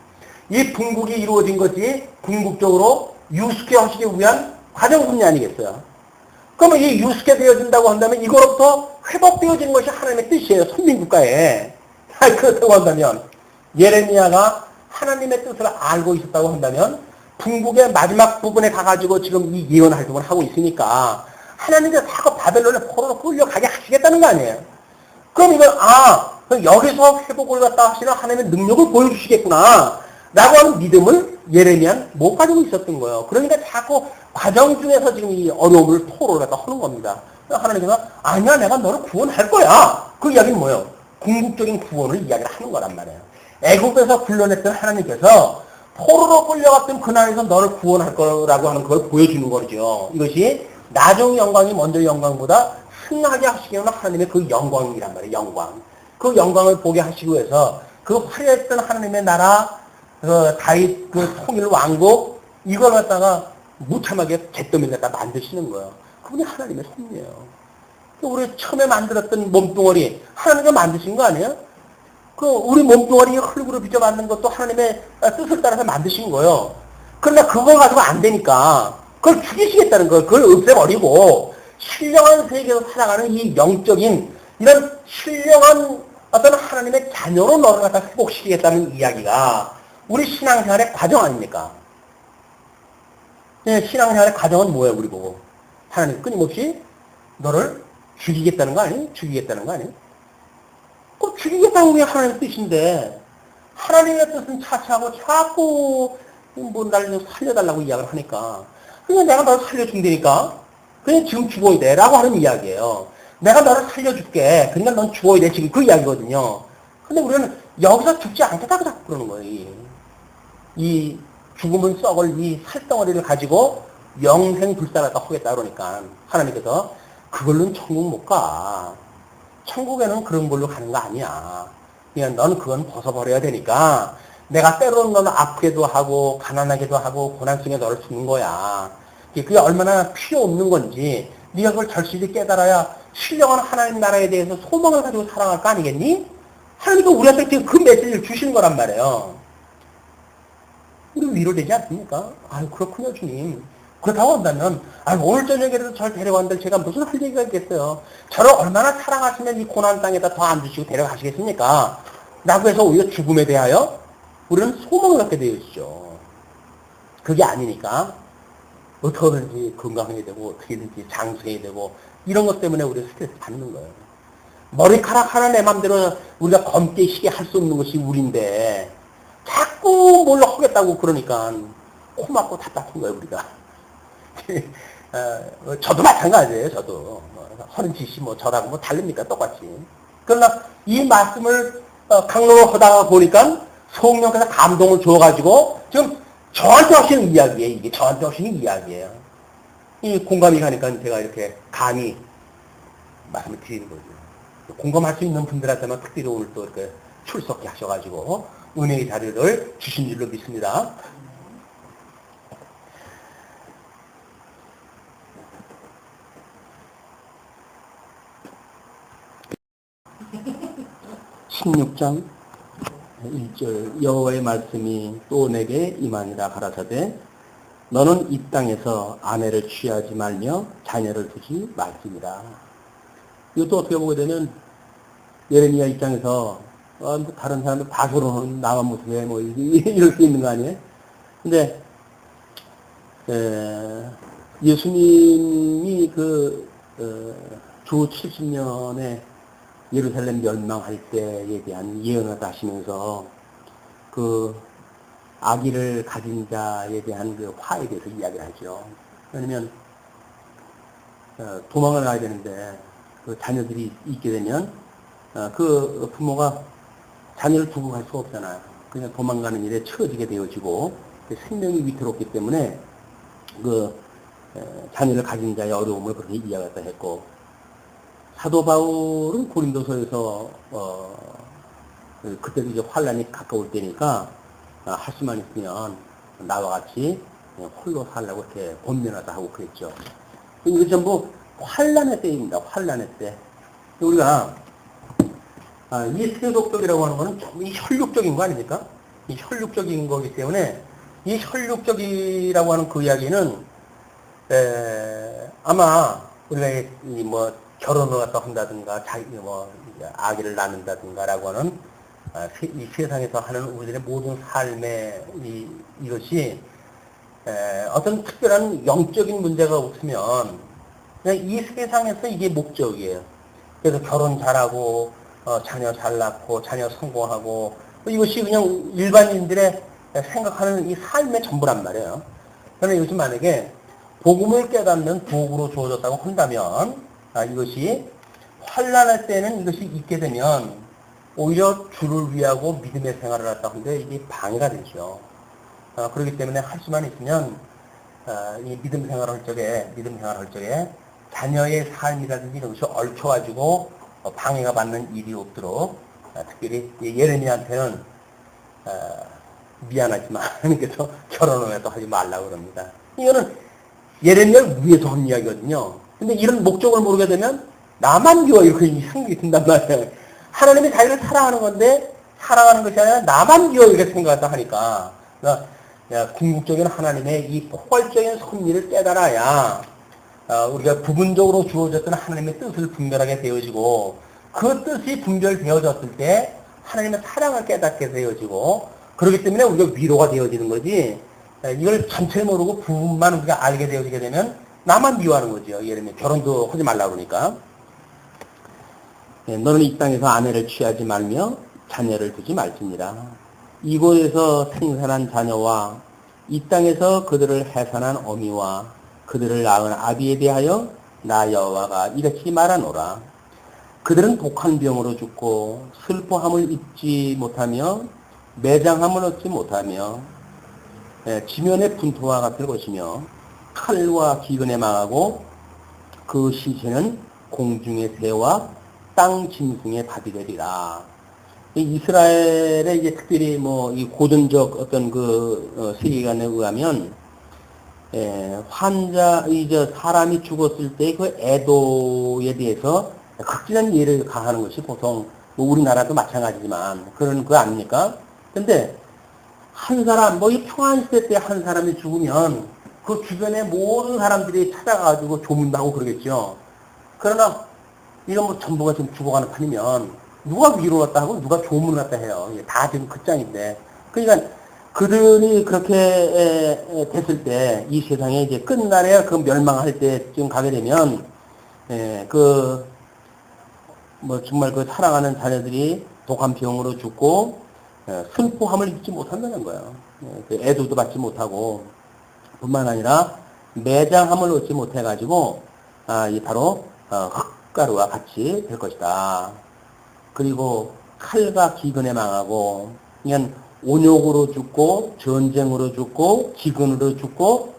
이 분국이 이루어진 것이 궁극적으로 유숙해 하시기 위한 과정순이 아니겠어요? 그러면 이 유숙해 되어진다고 한다면 이거로부터 회복되어진 것이 하나님의 뜻이에요. 선민국가에. 그렇다고 한다면 예레미야가 하나님의 뜻을 알고 있었다고 한다면 북북의 마지막 부분에 가가지고 지금 이 예언 활동을 하고 있으니까 하나님께서 자꾸 바벨론에 포로로 끌려가게 하시겠다는 거 아니에요. 그럼 이걸 여기서 회복을 갖다 하시는 하나님의 능력을 보여주시겠구나 라고 하는 믿음을 예레미야는 못 가지고 있었던 거예요. 그러니까 자꾸 과정 중에서 지금 이 어려움을 토로를 갖다 하는 겁니다. 하나님께서 아니야 내가 너를 구원할 거야. 그 이야기는 뭐예요? 궁극적인 구원을 이야기를 하는 거란 말이에요. 애국에서 불러냈던 하나님께서 포로로 끌려갔던 그날에서 너를 구원할 거라고 하는 걸 보여주는 거죠. 이것이 나중 영광이 먼저 영광보다 승하게 하시기 위한 하나님의 그 영광이란 말이에요. 영광. 그 영광을 보게 하시기 위해서 그 화려했던 하나님의 나라, 그 다윗 그 통일 왕국 이걸 갖다가 무참하게 잿더미를 갖다 만드시는 거예요. 그분이 하나님의 섭리예요. 우리 처음에 만들었던 몸뚱어리 하나님이 만드신 거 아니에요? 그 우리 몸뚱어리 흙으로 빚어 만든 것도 하나님의 뜻을 따라서 만드신 거예요. 그러나 그걸 가지고 안 되니까 그걸 죽이시겠다는 거예요. 그걸 없애버리고 신령한 세계에서 살아가는 이 영적인 이런 신령한 어떤 하나님의 자녀로 너를 갖다 회복시키겠다는 이야기가 우리 신앙생활의 과정 아닙니까? 네, 신앙생활의 과정은 뭐예요, 우리 보고? 하나님 끊임없이 너를 죽이겠다는 거 아니에요? 죽이겠다는 거 아니에요? 그 죽이겠다는 게 하나님의 뜻인데 하나님의 뜻은 차치하고 자꾸 날 살려달라고 이야기를 하니까 그냥 내가 너를 살려준다니까 그냥 지금 죽어야 돼 라고 하는 이야기예요. 내가 너를 살려줄게. 그러니까 넌 죽어야 돼. 지금 그 이야기거든요. 근데 우리는 여기서 죽지 않겠다고 자꾸 그러는 거예요. 이 죽으면 썩을 이 살덩어리를 가지고 영생 불사를 하겠다 그러니까 하나님께서 그걸로는 천국 못 가. 천국에는 그런 걸로 가는 거 아니야. 그냥 너는 그건 벗어버려야 되니까 내가 때로는 너는 아프게도 하고 가난하게도 하고 고난 속에 너를 주는 거야. 그게 얼마나 필요 없는 건지 네가 그걸 절실히 깨달아야 신령한 하나님 나라에 대해서 소망을 가지고 살아갈 거 아니겠니? 하나님께서 우리한테 그 메시지를 주시는 거란 말이에요. 우리 위로되지 않습니까? 아유 그렇군요 주님. 그렇다고 한다면 오늘 저녁에라도 저를 데려간들 제가 무슨 할 얘기가 있겠어요. 저를 얼마나 사랑하시면 이 고난 땅에다 더 앉으시고 데려가시겠습니까? 라고 해서 오히려 죽음에 대하여 우리는 소망을 갖게 되어 있죠. 그게 아니니까 어떻게든지 건강해야 되고 어떻게든지 장수해야 되고 이런 것 때문에 우리가 스트레스 받는 거예요. 머리카락 하나 내 맘대로 우리가 검게 시게 할 수 없는 것이 우리인데 자꾸 뭘 하겠다고 그러니까 코 막고 답답한 거예요 우리가. 저도 마찬가지예요. 저도 허른짓이 저라고 다릅니까 똑같이. 그러나 이 말씀을 강론을 하다가 보니까 성령께서 감동을 줘가지고 지금 저한테 하시는 이야기예요. 이게 저한테 하시는 이야기예요. 이 공감이 가니까 제가 이렇게 감히 말씀을 드리는 거죠. 공감할 수 있는 분들한테만 특별히 오늘 또 이렇게 출석해 하셔가지고 은혜의 자료를 주신 줄로 믿습니다. (16장) 1절 여호와의 말씀이 또 내게 임하니라 가라사대 너는 이 땅에서 아내를 취하지 말며 자녀를 두지 말지니라. 이것도 어떻게 보게 되면 예레미야 입장에서 다른 사람들 다 결혼은 나만 못해 이럴 수 있는 거 아니에요? 근데 예수님이 주 70년에 예루살렘 멸망할 때에 대한 예언을 하시면서 그 아기를 가진 자에 대한 그 화에 대해서 이야기를 하죠. 왜냐면 도망을 가야 되는데 그 자녀들이 있게 되면 그 부모가 자녀를 두고 갈 수가 없잖아요. 그냥 도망가는 일에 처지게 되어지고 생명이 위태롭기 때문에 그 자녀를 가진 자의 어려움을 그렇게 이야기했다 했고 사도 바울은 고린도서에서 그때도 이제 환란이 가까울 때니까 할 수만 있으면 나와 같이 홀로 살라고 이렇게 권면하다 하고 그랬죠. 이게 전부 환란의 때입니다. 환란의 때. 우리가 이 세속적이라고 하는 거는 전부 이 혈육적인 거 아닙니까? 이 혈육적인 거기 때문에 이 혈육적이라고 하는 그 이야기는 아마 우리가 결혼을 갖다 한다든가 아기를 낳는다든가라고 하는 이 세상에서 하는 우리들의 모든 삶의 이것이 어떤 특별한 영적인 문제가 없으면 그냥 이 세상에서 이게 목적이에요. 그래서 결혼 잘하고 자녀 잘 낳고 자녀 성공하고 이것이 그냥 일반인들의 생각하는 이 삶의 전부란 말이에요. 그러나 이것이 만약에 복음을 깨닫는 도구로 주어졌다고 한다면 이것이 환난할 때는 이것이 있게 되면 오히려 주를 위하고 믿음의 생활을 했다 하는데 이게 방해가 되죠. 그렇기 때문에 할 수만 있으면 이 믿음 생활을 할 적에 자녀의 삶이라든지 이런 것이 얽혀가지고 방해가 받는 일이 없도록 특별히 예레미야한테는 미안하지만 그래서 결혼을 해도 하지 말라고 그럽니다. 이거는 예레미야를 위해서 한 이야기거든요. 근데 이런 목적을 모르게 되면 나만 미워 이렇게 생각이 든단 말이에요. 하나님이 자기를 사랑하는 건데 사랑하는 것이 아니라 나만 미워 이렇게 생각한다 하니까 궁극적인 하나님의 이 포괄적인 섭리를 깨달아야 우리가 부분적으로 주어졌던 하나님의 뜻을 분별하게 되어지고 그 뜻이 분별되어졌을 때 하나님의 사랑을 깨닫게 되어지고 그렇기 때문에 우리가 위로가 되어지는 거지 이걸 전체를 모르고 부분만 우리가 알게 되어지게 되면 나만 미워하는 거죠. 예를 들면 결혼도 하지 말라고 그러니까 너는 이 땅에서 아내를 취하지 말며 자녀를 두지 말지니라. 이곳에서 생산한 자녀와 이 땅에서 그들을 해산한 어미와 그들을 낳은 아비에 대하여 나 여호와가 이같이 말하노라. 그들은 독한 병으로 죽고 슬퍼함을 잊지 못하며 매장함을 얻지 못하며 지면의 분토와 같을 것이며 칼과 기근에 망하고 그 시체는 공중의 새와 땅 짐승의 밥이 되리라. 이스라엘의 이제 특별히 이 고전적 어떤 세계관에 의하면 이제 사람이 죽었을 때 그 애도에 대해서 극진한 예를 가하는 것이 보통 우리나라도 마찬가지지만 그런 거 아닙니까? 근데 한 사람 이 평안시대 때 한 사람이 죽으면 그 주변에 모든 사람들이 찾아가지고 조문하고 그러겠죠. 그러나 이건 전부가 지금 죽어가는 판이면 누가 위로했다 하고 누가 조문을 했다 해요. 다 지금 끝장인데. 그러니까 그들이 그렇게 됐을 때 이 세상에 이제 끝날에 그 멸망할 때쯤 가게 되면 정말 그 사랑하는 자녀들이 독한 병으로 죽고 슬퍼함을 잊지 못한다는 거예요. 애도도 받지 못하고 뿐만 아니라 매장함을 얻지 못해가지고 바로 흙가루와 같이 될 것이다. 그리고 칼과 기근에 망하고 그냥 온욕으로 죽고 전쟁으로 죽고 기근으로 죽고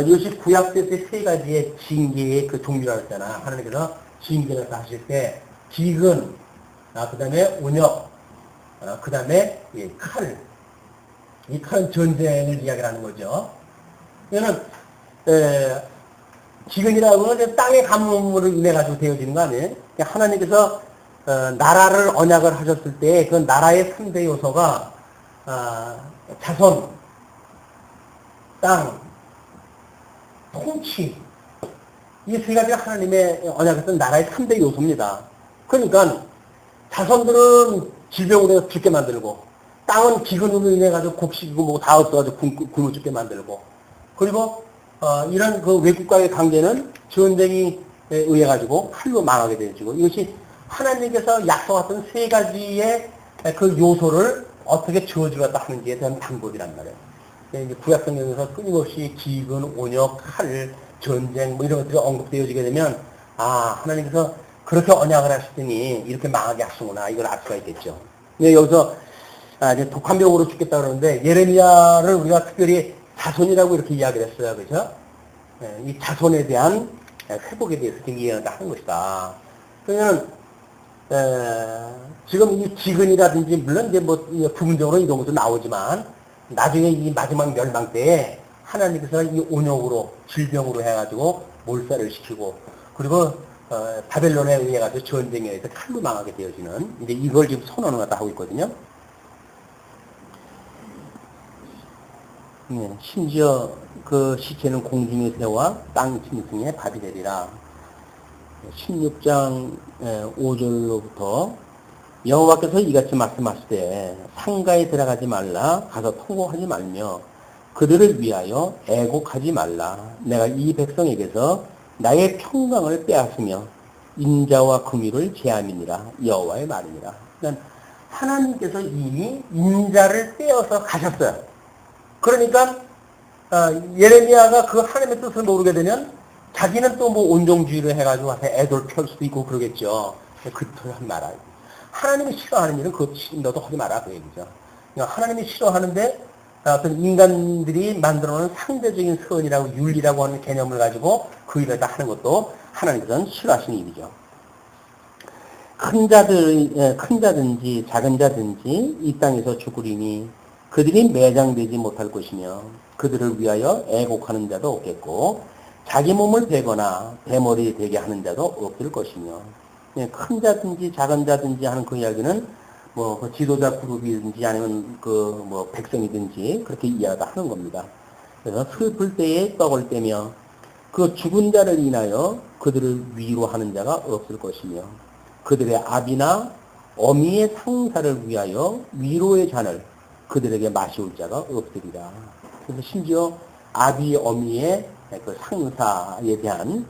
이것이 구약시대 세 가지의 징계의 그 종류라고 했잖아. 하나님께서 징계를 하실 때 기근, 그 다음에 온욕, 그 다음에 칼. 이 칼은 전쟁을 이야기하는 거죠. 이거는 기근이라고 하는 땅의 가뭄으로 인해 가지고 되어지는 거 아니에요? 하나님께서 나라를 언약을 하셨을 때 그 나라의 3대 요소가 자손, 땅, 통치 이 세 가지가 하나님의 언약했던 나라의 3대 요소입니다. 그러니까 자손들은 질병으로 죽게 만들고 땅은 기근으로 인해 가지고 곡식이고 다 없어가지고 굶어 죽게 만들고 그리고 이런 그 외국과의 관계는 전쟁에 의해 가지고 칼로 망하게 되어지고 이것이 하나님께서 약속했던 세 가지의 그 요소를 어떻게 저주했다 하는지에 대한 방법이란 말이에요. 이제 구약성경에서 끊임없이 기근, 온역, 칼, 전쟁 이런 것들이 언급되어지게 되면 하나님께서 그렇게 언약을 하시더니 이렇게 망하게 하시구나 이걸 알 수가 있겠죠. 근데 여기서 이제 독한 병으로 죽겠다 그러는데 예레미야를 우리가 특별히 자손이라고 이렇게 이야기를 했어요. 그죠? 이 자손에 대한 회복에 대해서 지금 이야기하는 것이다. 그러면 지금 이 기근이라든지 물론 이제 부분적으로 이런 것도 나오지만 나중에 이 마지막 멸망 때에 하나님께서 이 온역으로 질병으로 해가지고 몰살을 시키고 그리고 바벨론에 의해 가지고 전쟁에 의해서 칼로 망하게 되어지는 이제 이걸 지금 선언을 갖다 하고 있거든요. 심지어 그 시체는 공중의 새와 땅 짐승의 밥이 되리라. 16장 5절로부터 여호와께서 이같이 말씀하실 때 상가에 들어가지 말라 가서 통곡하지 말며 그들을 위하여 애곡하지 말라. 내가 이 백성에게서 나의 평강을 빼앗으며 인자와 긍휼을 제함이니라. 여호와의 말이니라. 그러니까 하나님께서 이미 인자를 빼어서 가셨어요. 그러니까 예레미야가 그 하나님의 뜻을 모르게 되면 자기는 또 뭐 온종주의를 해가지고 와서 애돌 펼 수도 있고 그러겠죠. 그토록 하지 마라. 하나님이 싫어하는 일은 그거 너도 하지 마라 그 얘기죠. 그러니까 하나님이 싫어하는데 어떤 인간들이 만들어놓은 상대적인 선이라고 윤리라고 하는 개념을 가지고 그 일을 다 하는 것도 하나님께서는 싫어하시는 일이죠. 큰 자든지 작은 자든지 이 땅에서 죽으리니 그들이 매장되지 못할 것이며 그들을 위하여 애곡하는 자도 없겠고 자기 몸을 베거나 대머리 되게 하는 자도 없을 것이며 큰 자든지 작은 자든지 하는 그 이야기는 뭐 지도자 그룹이든지 아니면 그 뭐 백성이든지 그렇게 이야기를 하는 겁니다. 그래서 슬플 때에 떡을 떼며 그 죽은 자를 인하여 그들을 위로하는 자가 없을 것이며 그들의 아비나 어미의 상사를 위하여 위로의 잔을 그들에게 마시울 자가 없으리라. 그래서 심지어 아비 어미의 그 상사에 대한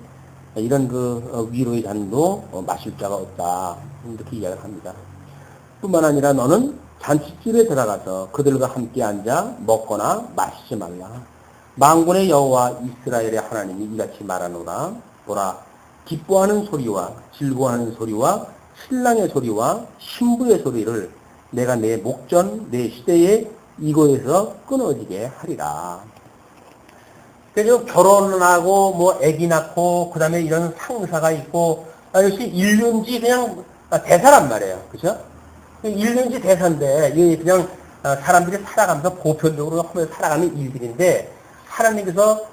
이런 그 위로의 잔도 마실 자가 없다. 이렇게 이야기를 합니다. 뿐만 아니라 너는 잔치집에 들어가서 그들과 함께 앉아 먹거나 마시지 말라. 만군의 여호와 이스라엘의 하나님이 이같이 말하노라. 보라, 기뻐하는 소리와 즐거워하는 소리와 신랑의 소리와 신부의 소리를 내가 내 목전 내 시대에 이거에서 끊어지게 하리라. 그래서 결혼을 하고 뭐 아기 낳고 그다음에 이런 상사가 있고 역시 일륜지 그냥 대사란 말이에요. 그죠? 일륜지 대사인데 이게 그냥 사람들이 살아가면서 보편적으로 하면서 살아가는 일들인데 하나님께서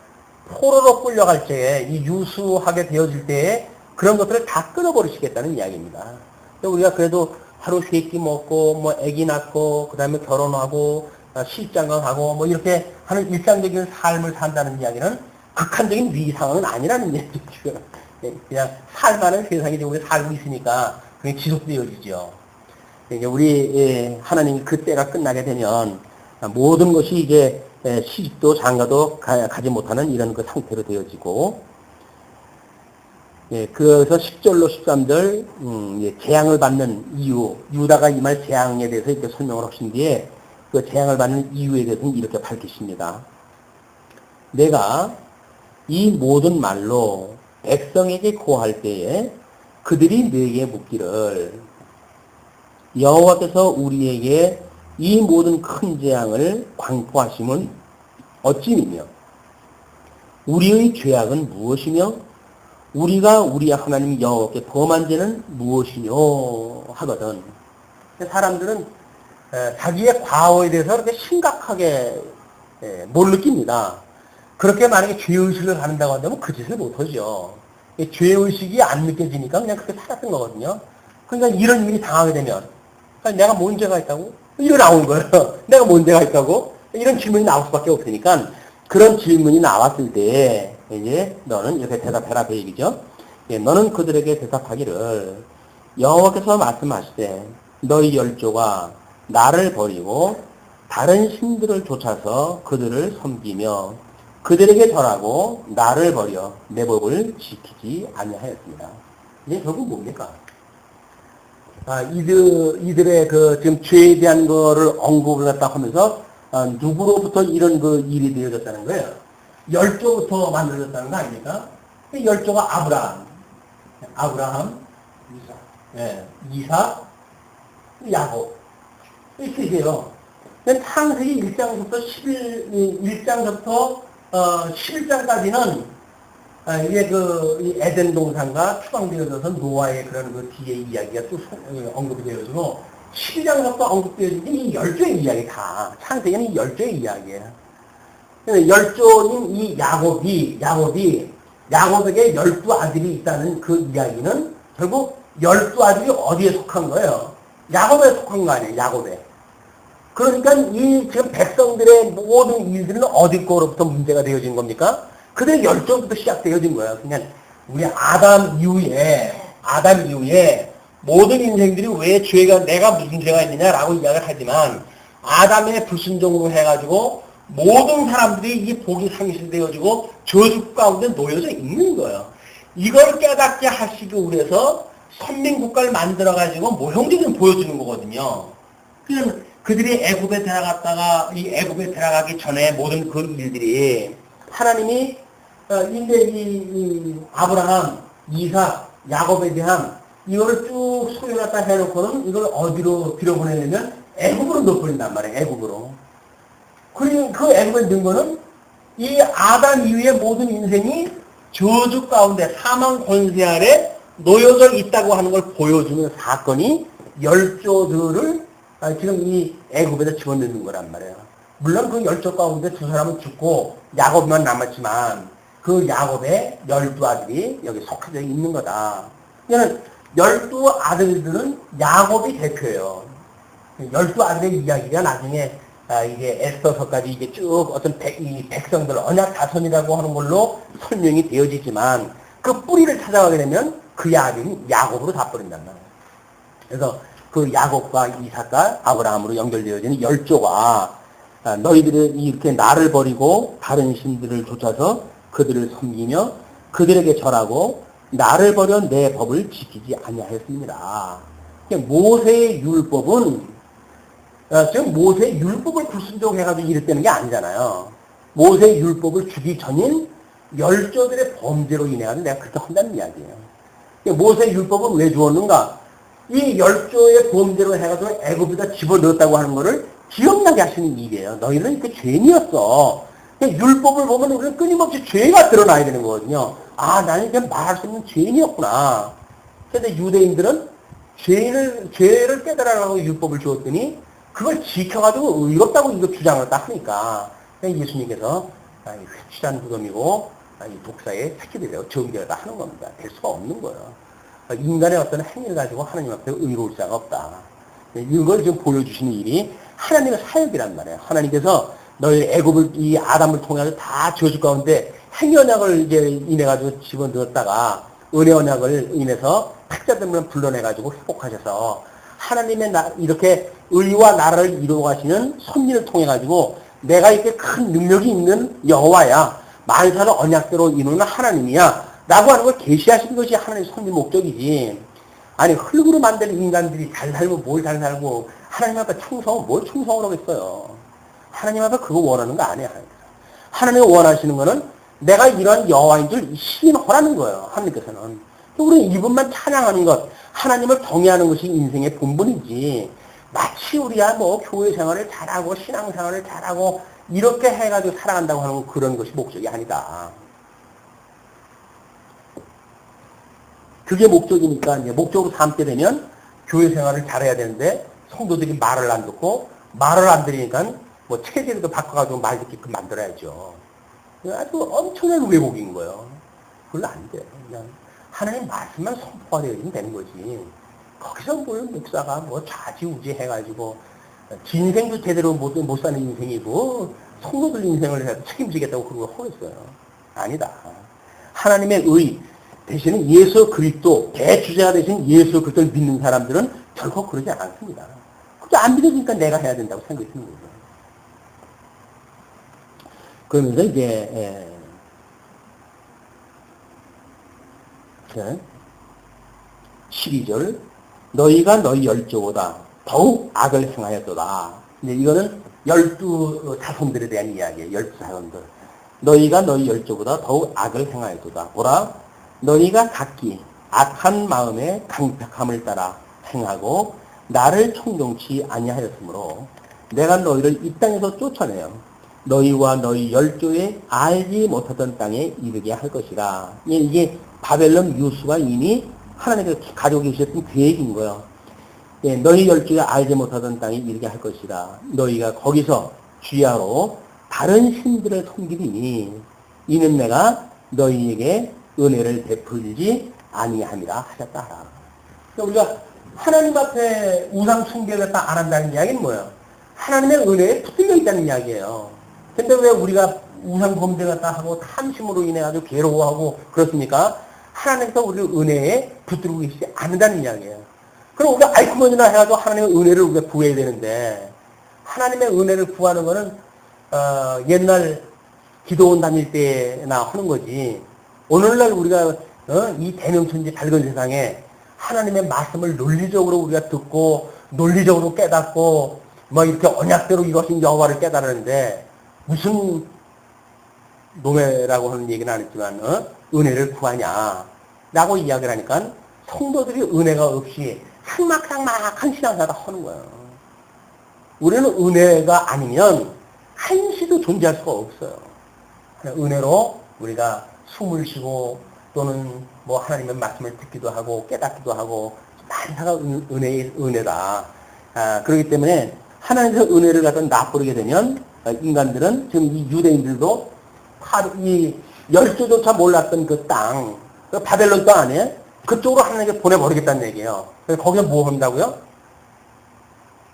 포로로 끌려갈 때에 이 유수하게 되어질 때에 그런 것들을 다 끊어버리시겠다는 이야기입니다. 우리가 그래도 하루 세 끼 먹고 뭐 아기 낳고 그다음에 결혼하고 실장가 가고 뭐 이렇게 하는 일상적인 삶을 산다는 이야기는 극한적인 위상은 아니라는 얘기죠. 그냥 살만한 세상에 우리 살고 있으니까 그게 지속되어지죠. 우리 하나님이 그 때가 끝나게 되면 모든 것이 이제 시집도 장가도 가지 못하는 이런 그 상태로 되어지고, 그래서 10절로 13절 재앙을 받는 이유, 유다가 이 말 재앙에 대해서 이렇게 설명을 하신 뒤에 그 재앙을 받는 이유에 대해서는 이렇게 밝히십니다. 내가 이 모든 말로 백성에게 고할 때에 그들이 내게 묻기를 여호와께서 우리에게 이 모든 큰 재앙을 광포하심은 어찌미며 우리의 죄악은 무엇이며 우리가 우리 하나님 여호와께 범한 죄는 무엇이뇨 하거든. 사람들은 자기의 과거에 대해서 그렇게 심각하게 못 느낍니다. 그렇게 만약에 죄의식을 한다고 한다면 그 짓을 못하죠. 죄의식이 안 느껴지니까 그냥 그렇게 살았던 거거든요. 그러니까 이런 일이 당하게 되면 내가 뭔 죄가 있다고? 이거 나온 거예요. 내가 뭔 죄가 있다고? 이런 질문이 나올 수밖에 없으니까 그런 질문이 나왔을 때 이제 너는 이렇게 대답해라 그 얘기죠. 너는 그들에게 대답하기를 여호와께서 말씀하시되 너희 열조가 나를 버리고 다른 신들을 쫓아서 그들을 섬기며 그들에게 절하고 나를 버려 내 법을 지키지 아니하였습니다. 이게 결국 뭡니까? 이들의 그 지금 죄에 대한 거를 언급을 갖다 하면서 누구로부터 이런 그 일이 되어졌다는 거예요. 열조부터 만들어졌다는 거 아닙니까? 열조가 아브라함, 이삭, 야곱. 이렇게 돼요. 창세기 1장부터 11장까지는 이게 이 에덴 동산과 추방되어져서 노아의 그런 그 뒤에 이야기가 또 언급이 되어지고 12장부터 언급되어진 이 열조의 이야기 다 창세기는 이 열조의 이야기예요. 열조인 이 야곱에게 12아들이 있다는 그 이야기는 결국 12아들이 어디에 속한 거예요? 야곱에 속한 거 아니에요, 야곱에. 그러니까 이 지금 백성들의 모든 일들은 어디 거로부터 문제가 되어진 겁니까? 그들의 열조부터 시작되어진 거예요. 그냥 우리 아담 이후에 모든 인생들이 왜 죄가, 내가 무슨 죄가 있느냐라고 이야기를 하지만, 아담의 불순종으로 해가지고, 모든 사람들이 이 복이 상실되어지고, 저주 가운데 놓여져 있는 거예요. 이걸 깨닫게 하시기 위해서, 선민국가를 만들어가지고, 모형적인 보여주는 거거든요. 그냥 그들이 애굽에 들어갔다가, 이 애굽에 들어가기 전에 모든 그 일들이, 하나님이, 이제 이 아브라함, 이삭, 야곱에 대한 이거를 쭉 소개놨다 해놓고는 이걸 어디로 들여보내려면 애굽으로 넣어버린단 말이에요. 애굽으로. 그리고 그 애굽에 넣은 거는 이 아담 이후의 모든 인생이 저주 가운데 사망 권세 아래 놓여져 있다고 하는 걸 보여주는 사건이 열조들을 지금 이 애굽에다 집어넣는 거란 말이에요. 물론 그 열조 가운데 두 사람은 죽고 야곱만 남았지만 그 야곱의 12아들이 여기 속해져 있는 거다. 그러니까 12아들들은 야곱이 대표예요. 12아들의 이야기가 나중에 이게 에스더서까지 이게 쭉 어떤 이 백성들 언약 자손이라고 하는 걸로 설명이 되어지지만 그 뿌리를 찾아가게 되면 그 아들이 야곱으로 다 버린단 말이에요. 그래서 그 야곱과 이삭과 아브라함으로 연결되어지는 열조가 너희들이 이렇게 나를 버리고 다른 신들을 쫓아서 그들을 섬기며 그들에게 절하고 나를 버려 내 법을 지키지 아니하였습니다. 모세의 율법은 지금 모세의 율법을 불순종해가지고 이랬다는 게 아니잖아요. 모세의 율법을 주기 전인 열조들의 범죄로 인해서 내가 그렇게 한다는 이야기예요. 모세의 율법은 왜 주었는가? 이 열조의 범죄로 해가지고 애굽에다 집어넣었다고 하는 거를 기억나게 하시는 일이에요. 너희는 이렇게 죄인이었어. 율법을 보면 우리는 끊임없이 죄가 드러나야 되는 거거든요. 아, 나는 그냥 말할 수 없는 죄인이었구나. 그런데 유대인들은 죄를 깨달으라고 율법을 주었더니 그걸 지켜가지고 의롭다고 이거 주장을 딱 하니까 예수님께서 회취한 무덤이고 독사의 새끼들이라고 정죄를 하는 겁니다. 될 수가 없는 거예요. 인간의 어떤 행위를 가지고 하나님 앞에 의로울 자가 없다. 이걸 지금 보여주시는 일이 하나님의 사역이란 말이에요. 하나님께서 너희 애굽을 이 아담을 통해서 다 저주 가운데 행위 언약을 이제 인해 가지고 집어넣었다가 은혜 언약을 인해서 택자들만 불러내 가지고 회복하셔서 하나님의 이렇게 의와 나라를 이루어가시는 섭리를 통해 가지고 내가 이렇게 큰 능력이 있는 여호와야, 만사를 언약대로 이루는 하나님이야 라고 하는 걸 계시하시는 것이 하나님의 섭리 목적이지. 아니 흙으로 만든 인간들이 잘 살고 뭘 잘 살고 하나님 앞에 충성은 뭘 충성을 하겠어요. 하나님 앞에 그거 원하는 거 아니야. 하나님이 원하시는 거는 내가 이런 여호와인 줄 시인하라는 거예요. 하나님께서는. 우리는 이분만 찬양하는 것, 하나님을 경외하는 것이 인생의 본분이지. 마치 우리야 뭐 교회 생활을 잘하고 신앙 생활을 잘하고 이렇게 해가지고 살아간다고 하는 그런 것이 목적이 아니다. 그게 목적이니까 이제 목적으로 삼게 되면 교회 생활을 잘해야 되는데 성도들이 말을 안 듣고 말을 안 들으니까 뭐 체제를 바꿔가지고 말 듣게끔 만들어야죠. 아주 엄청난 왜곡인 거예요. 그건 안 돼요. 그냥 하나님 말씀만 선포가 되어지면 되는 거지. 거기서 뭘 목사가 뭐 좌지우지 해가지고 인생도 제대로 못 사는 인생이고 성도들 인생을 책임지겠다고 그런 걸 하겠어요. 아니다. 하나님의 의 대신에 예수 그리스도 대주제가 되신 예수 그리스도를 믿는 사람들은 결코 그러지 않습니다. 그게 안 믿어지니까 내가 해야 된다고 생각이 드는 거죠. 그러면서 이제 12절 너희가 너희 열조보다 더욱 악을 행하였도다. 이제 이거는 12자손들에 대한 이야기예요. 12자손들. 너희가 너희 열조보다 더욱 악을 행하였도다. 보라, 너희가 각기 악한 마음에 강팍함을 따라 행하고 나를 청종치 아니하였으므로 내가 너희를 이 땅에서 쫓아내어 너희와 너희 열조에 알지 못하던 땅에 이르게 할 것이라. 이게 바벨론 유수가 이미 하나님께서 가지고 계셨던 계획인 거예요. 너희 열조에 알지 못하던 땅에 이르게 할 것이라. 너희가 거기서 주야로 다른 신들을 섬기리니 이는 내가 너희에게 은혜를 베풀지 아니함이라 하셨다 하라. 우리가 하나님 앞에 우상 숭배를 딱 안 한다는 이야기는 뭐예요? 하나님의 은혜에 붙들려 있다는 이야기예요. 근데 왜 우리가 우상 범죄를 딱 하고 탐심으로 인해 가지고 괴로워하고 그렇습니까? 하나님께서 우리 은혜에 붙들고 계시지 않는다는 이야기예요. 그럼 우리가 아이쿠먼이나 해가지고 하나님의 은혜를 우리가 구해야 되는데, 하나님의 은혜를 구하는 거는, 옛날 기도원 다닐 때나 하는 거지. 오늘날 우리가, 이 대명천지 밝은 세상에 하나님의 말씀을 논리적으로 우리가 듣고, 논리적으로 깨닫고, 뭐 이렇게 언약대로 이것은 여호와를 깨달았는데, 무슨 노매라고 하는 얘기는 안 했지만, 은혜를 구하냐. 라고 이야기를 하니까, 성도들이 은혜가 없이 삭막삭막한 신앙사다 하는 거예요. 우리는 은혜가 아니면 한시도 존재할 수가 없어요. 은혜로 우리가 숨을 쉬고 또는 뭐 하나님의 말씀을 듣기도 하고 깨닫기도 하고 만사가 은혜의 은혜다. 그렇기 때문에 하나님의 은혜를 갖다 놔버리게 되면 인간들은 지금 이 유대인들도 이 열조조차 몰랐던 그 땅, 그 바벨론 땅 안에 그쪽으로 하나님께 보내버리겠다는 얘기예요. 그래서 거기서 뭐 한다고요?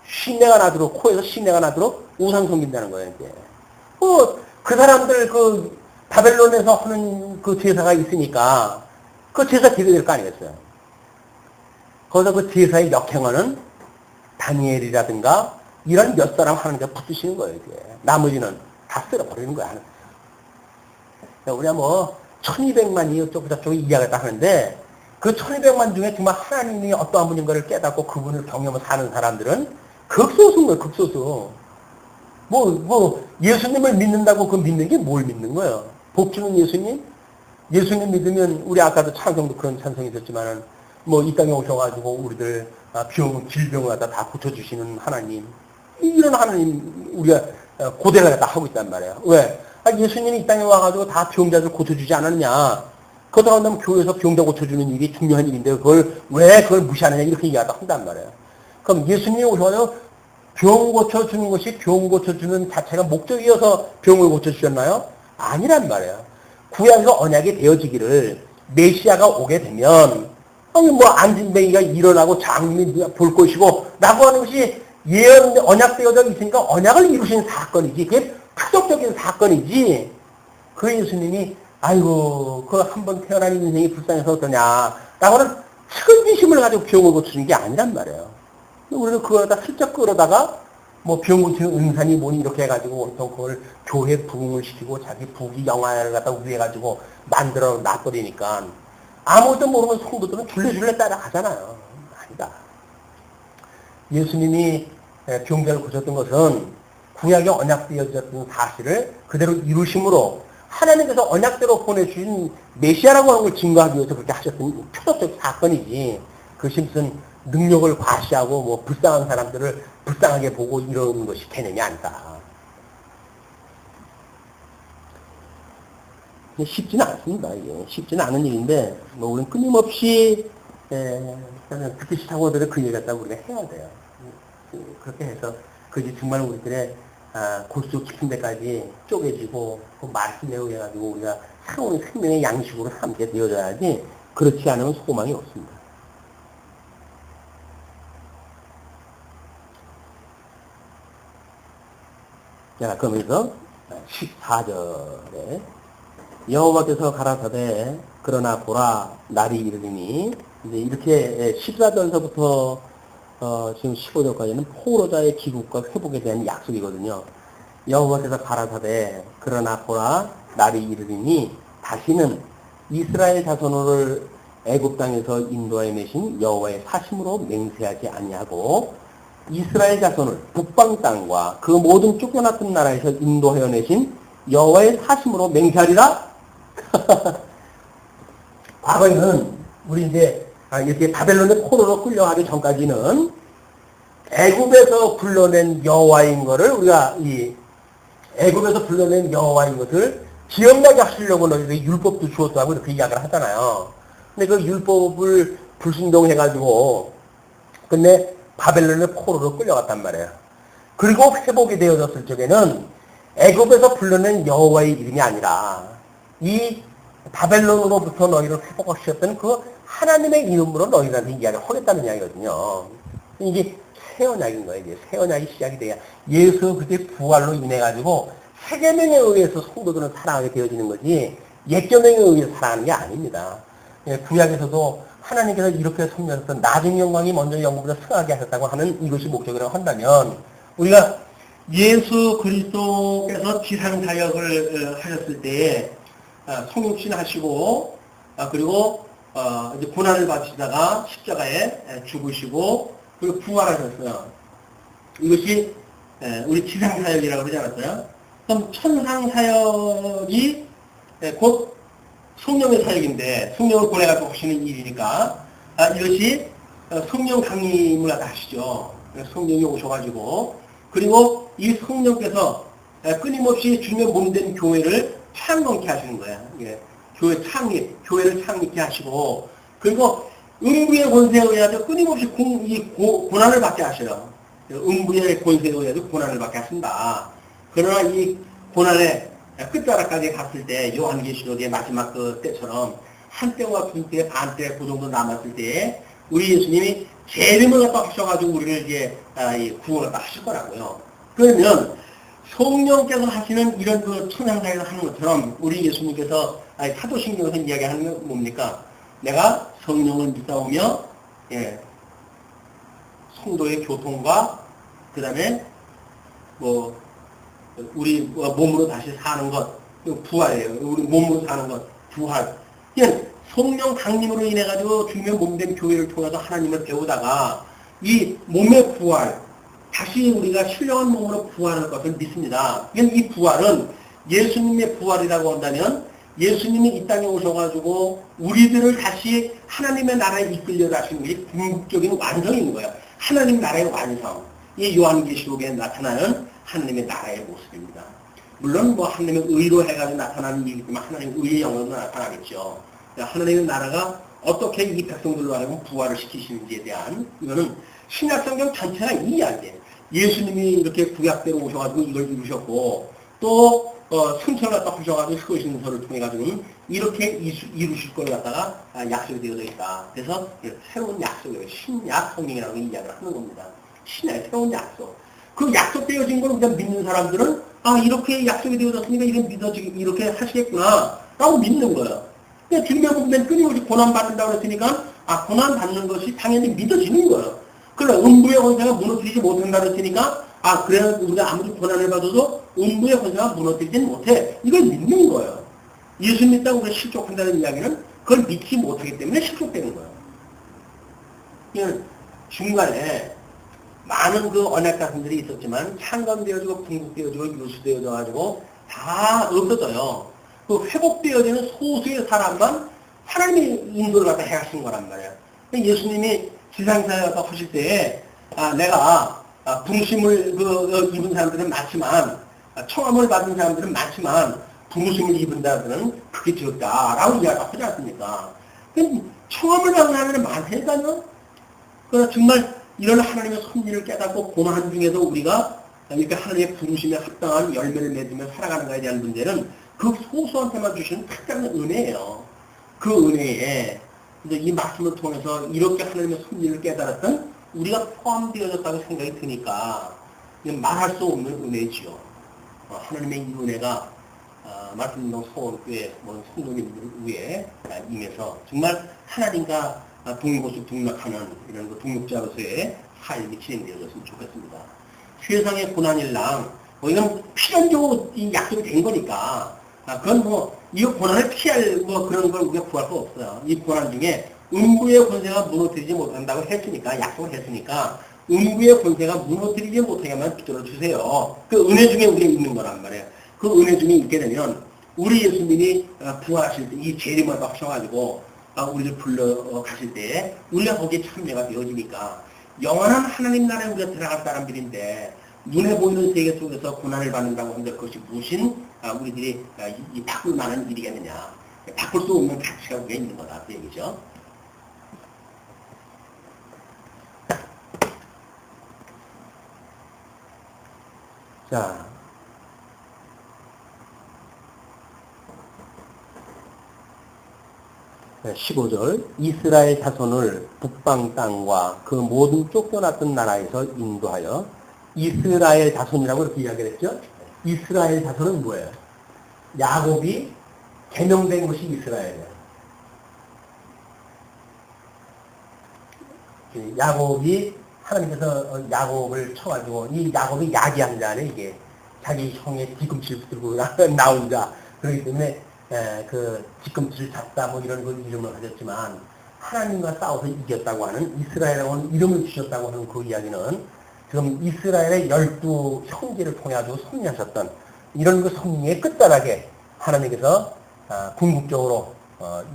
신내가 나도록, 코에서 신내가 나도록 우상 섬긴다는 거예요, 이제. 그 사람들 그 바벨론에서 하는 그 제사가 있으니까 그 제사 드려야 될 거 아니겠어요? 거기서 그 제사의 역행하는 다니엘이라든가 이런 몇 사람 하나님께 붙으시는 거예요, 이제. 나머지는 다 쓸어버리는 거야. 우리가 뭐 1200만이 어쩌고저쩌고 이야기를 하는데 그 1200만 중에 정말 하나님이 어떠한 분인가를 깨닫고 그분을 경험하며 사는 사람들은 극소수인 거예요, 극소수. 예수님을 믿는다고 그 믿는 게 뭘 믿는 거예요? 복 주는 예수님? 예수님 믿으면, 우리 아까도 찬송도 그런 찬송이 있었지만은, 이 땅에 오셔가지고 우리들 질병을 갖다 다 고쳐주시는 하나님. 이런 하나님, 우리가 고대를 갖다 하고 있단 말이에요. 왜? 예수님이 이 땅에 와가지고 다 병자들 고쳐주지 않았느냐? 그러다 보면 교회에서 병자 고쳐주는 일이 중요한 일인데, 그걸 무시하느냐? 이렇게 이야기를 한단 말이에요. 그럼 예수님이 오셔가지고 병 고쳐주는 것이 병 고쳐주는 자체가 목적이어서 병을 고쳐주셨나요? 아니란 말이에요. 구약에서 언약이 되어지기를 메시아가 오게 되면 안진뱅이가 일어나고 장미 볼 것이고 라고 하는 것이 예언 언약되어져 있으니까 언약을 이루신 사건이지. 그게 표적적인 사건이지. 그 예수님이 그 한 번 태어난 인생이 불쌍해서 어떠냐 라고 하는 측은지심을 가지고 병을 고치는 게 아니란 말이에요. 우리는 그걸 다 슬쩍 끌어다가 병 고치는 은사니 뭐니 이렇게 해가지고 또 그걸 교회 부흥을 시키고 자기 부귀 영화를 갖다 위해가지고 만들어 놔버리니까 아무것도 모르는 성도들은 줄레줄레 따라가잖아요. 아니다. 예수님이 병자를 고쳤던 것은 구약에 언약되어졌던 사실을 그대로 이루심으로 하나님께서 언약대로 보내주신 메시아라고 하는 걸 증거하기 위해서 그렇게 하셨던 표적적 사건이지. 그것이 무슨 능력을 과시하고 불쌍한 사람들을 불쌍하게 보고 이러는 것이 개념이 아니다. 쉽지는 않습니다. 이게 쉽지는 않은 일인데 우리는 끊임없이 듣기 싫다고 하더라도 그 얘기 갖다 우리가 해야 돼요. 그렇게 해서 그것이 정말 우리들의 골수 깊은 데까지 쪼개지고 그 말씀에 의해가지고 우리가 새로운 생명의 양식으로 함께 되어져야지. 그렇지 않으면 소망이 없습니다. 자, 그러면서 14절에 여호와께서 가라사대 그러나 보라 날이 이르리니 이제 이렇게 14절서부터 지금 15절까지는 포로자의 기국과 회복에 대한 약속이거든요. 여호와께서 가라사대 그러나 보라 날이 이르리니 다시는 이스라엘 자손을 애굽 땅에서 인도하여 내신 여호와의 사심으로 맹세하지 아니하고 이스라엘 자손을 북방 땅과 그 모든 쫓겨났던 나라에서 인도하여 내신 여호와의 사심으로 맹세하리라. 과거에는 우리 이제 이렇게 바벨론의 포로로 끌려가기 전까지는 애굽에서 불러낸 여호와인 것을 우리가 이 애굽에서 불러낸 여호와인 것을 기억나게 하시려고 너희들이 율법도 주었다고 하고 이렇게 이야기를 하잖아요. 근데 그 율법을 불순종해가지고 근데 바벨론의 포로로 끌려갔단 말이에요. 그리고 회복이 되어졌을 적에는 애굽에서 불러낸 여호와의 이름이 아니라 이 바벨론으로부터 너희를 회복하셨던 그 하나님의 이름으로 너희들한테 이야기를 하겠다는 이야기거든요. 이게 새 언약인 거예요. 이제 새 언약이 시작이 돼야 예수 그때 부활로 인해 가지고 새 계명에 의해서 성도들은 살아가게 되어지는 거지 옛 계명에 의해서 살아가는 게 아닙니다. 구약에서도 하나님께서 이렇게 섬기셨던 나중 영광이 먼저 영광보다 승하게 하셨다고 하는 이것이 목적이라고 한다면 우리가 예수 그리스도께서 지상 사역을 하셨을 때에 성육신 하시고 그리고 이제 고난을 받으시다가 십자가에 죽으시고 그리고 부활하셨어요. 이것이 우리 지상 사역이라고 그러지 않았어요? 그럼 천상 사역이 곧 성령의 사역인데 성령을 보내가지고 하시는 일이니까 이것이 성령 강림을 하시죠. 성령이 오셔가지고 그리고 이 성령께서 끊임없이 주님의 몸된 교회를 창건케 하시는 거예요. 예. 교회 창립, 교회를 창립케 하시고 그리고 음부의 권세에 의해서 끊임없이 고난을 받게 하셔요. 음부의 권세에 의해서 고난을 받게 하신다. 그러나 이 고난의 끝자락까지 갔을 때 요한계시록의 마지막 그 때처럼 한 때와 두 때, 반 때 그 정도 남았을 때에 우리 예수님이 재림을 갖다 하셔가지고 우리를 이제 구원을 갖다 하실 거라고요. 그러면 성령께서 하시는 이런 그 천상사역을 하는 것처럼 우리 예수님께서 사도신경에서 이야기하는 건 뭡니까? 내가 성령을 믿사오며 성도의 교통과 그 다음에 뭐 우리 몸으로 다시 사는 것 부활이에요. 우리 몸으로 사는 것 부활. 그냥 성령 강림으로 인해 가지고 주님의 몸된 교회를 통해서 하나님을 배우다가 이 몸의 부활 다시 우리가 신령한 몸으로 부활할 것을 믿습니다. 이 부활은 예수님의 부활이라고 한다면 예수님이 이 땅에 오셔가지고 우리들을 다시 하나님의 나라에 이끌려 가시는 것이 궁극적인 완성인 거예요. 하나님 나라의 완성. 이 요한계시록에 나타나는 하나님의 나라의 모습입니다. 물론 뭐 하나님의 의로 해가지고 나타나는 일이지만 하나님의 의의 영역도 나타나겠죠. 하나님의 나라가 어떻게 이 백성들로 하여금 부활을 시키시는지에 대한 이거는 신약성경 전체가 이 이야기예요. 예수님이 이렇게 구약대로 오셔가지고 이걸 이루셨고 또 승천을 갖다 하셔가지고 수고신서를 통해가지고는 이렇게 이루실 걸 갖다가 약속이 되어져 있다. 그래서 새로운 약속이에요. 신약 성경이라고 이야기를 하는 겁니다. 신약의 새로운 약속. 그 약속되어진 걸 우리가 믿는 사람들은 이렇게 약속이 되어졌으니까 이렇게 하시겠구나 라고 믿는 거예요. 그러니까 주님의 몸된 끊임없이 고난받는다고 했으니까 고난받는 것이 당연히 믿어지는 거예요. 그러나 음부의 권세가 무너뜨리지 못한다고 했으니까 그래 우리가 아무리 고난을 받아도 음부의 권세가 무너뜨리지는 못해. 이걸 믿는 거예요. 예수 믿다고 우리가 실족한다는 이야기는 그걸 믿지 못하기 때문에 실족되는 거예요. 그냥 중간에 많은 그 언약가슴들이 있었지만 창건되어지고 궁극되어지고 유수되어져가지고 다 없어져요. 그 회복되어지는 소수의 사람만 하나님의 인도를 갖다 해가신 거란 말이에요. 예수님이 지상사역을 하실 때에 내가 부르심을 입은 사람들은 많지만 청함을 받은 사람들은 많지만 부르심을 입은 사람들은 그게 적다라고 이야기하지 않습니까? 청함을 받은 사람들은 많다니까요. 그러나 정말 이런 하나님의 섭리를 깨닫고 고난 중에도 우리가 이렇게 하나님의 부르심에 합당한 열매를 맺으며 살아가는 것에 대한 문제는 그 소수한테만 주시는 특별한 은혜예요. 그 은혜에 이제 이 말씀을 통해서 이렇게 하나님의 섭리를 깨달았던 우리가 포함되어졌다고 생각이 드니까 말할 수 없는 은혜지요. 하나님의 이 은혜가 말씀동 서울교회 성도님들 위에 임해서 정말 하나님과 동고수 동락하는 이런 그 동력자로서의 삶이 진행되어졌으면 좋겠습니다. 세상의 고난일랑 이건 필연적으로 이 약속이 된 거니까 그건 이 고난을 피할 그런 걸 우리가 구할 수 없어요. 이 고난 중에 음부의 권세가 무너뜨리지 못한다고 했으니까 약속을 했으니까 음부의 권세가 무너뜨리지 못하게만 붙들어 주세요. 그 은혜 중에 우리가 있는 거란 말이에요. 그 은혜 중에 있게 되면 우리 예수님이 부활하실 때 이 재림을 하셔가지고 우리를 불러가실 때에 우리가 거기에 참여가 되어지니까 영원한 하나님 나라에 우리가 들어갈 사람들인데 눈에 보이는 세계 속에서 고난을 받는다고 하는데 그것이 무슨 우리들이 바꿀 만한 일이겠느냐. 바꿀 수 없는 가치가 우리가 있는 거다. 그 얘기죠. 자. 15절 이스라엘 자손을 북방 땅과 그 모든 쫓겨났던 나라에서 인도하여 이스라엘 자손이라고 이렇게 이야기를 했죠. 이스라엘 자손은 뭐예요? 야곱이 개명된 것이 이스라엘이에요. 야곱이 하나님께서 야곱을 쳐가지고 이 야곱이 야기한 자네 이게 자기 형의 뒤꿈치를 들고 나온 자 그렇기 때문에 그 뒤꿈치를 잡다 뭐 이런 그 이름을 가졌지만 하나님과 싸워서 이겼다고 하는 이스라엘이라고 하는 이름을 주셨다고 하는 그 이야기는 지금 이스라엘의 12 형제를 통해 가지고 섭리하셨던 이런 그 섭리의 끝자락에 하나님께서 궁극적으로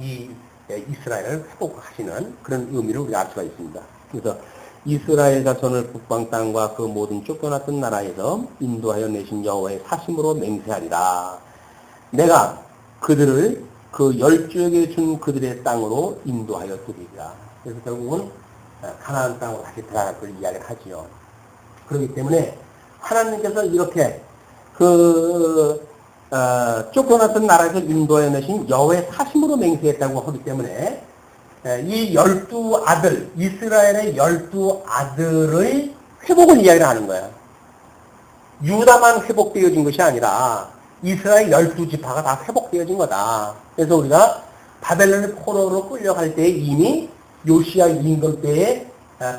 이 이스라엘을 회복하시는 그런 의미를 우리가 알 수가 있습니다. 그래서 이스라엘 자손을 북방 땅과 그 모든 쫓겨났던 나라에서 인도하여 내신 여호와의 사심으로 맹세하리라. 내가 그들을 그 12에게 준 그들의 땅으로 인도하여 드리리라. 그래서 결국은 가나안 땅으로 다시 들어갈 걸 이야기를 하지요. 그렇기 때문에 하나님께서 이렇게 쫓겨났던 나라에서 인도하여 내신 여호와의 사심으로 맹세했다고 하기 때문에 이 12아들, 이스라엘의 12아들의 회복을 이야기를 하는 거예요. 유다만 회복되어진 것이 아니라 이스라엘 12지파가 다 회복되어진 거다. 그래서 우리가 바벨론 포로로 끌려갈 때 이미 요시야 임금 때에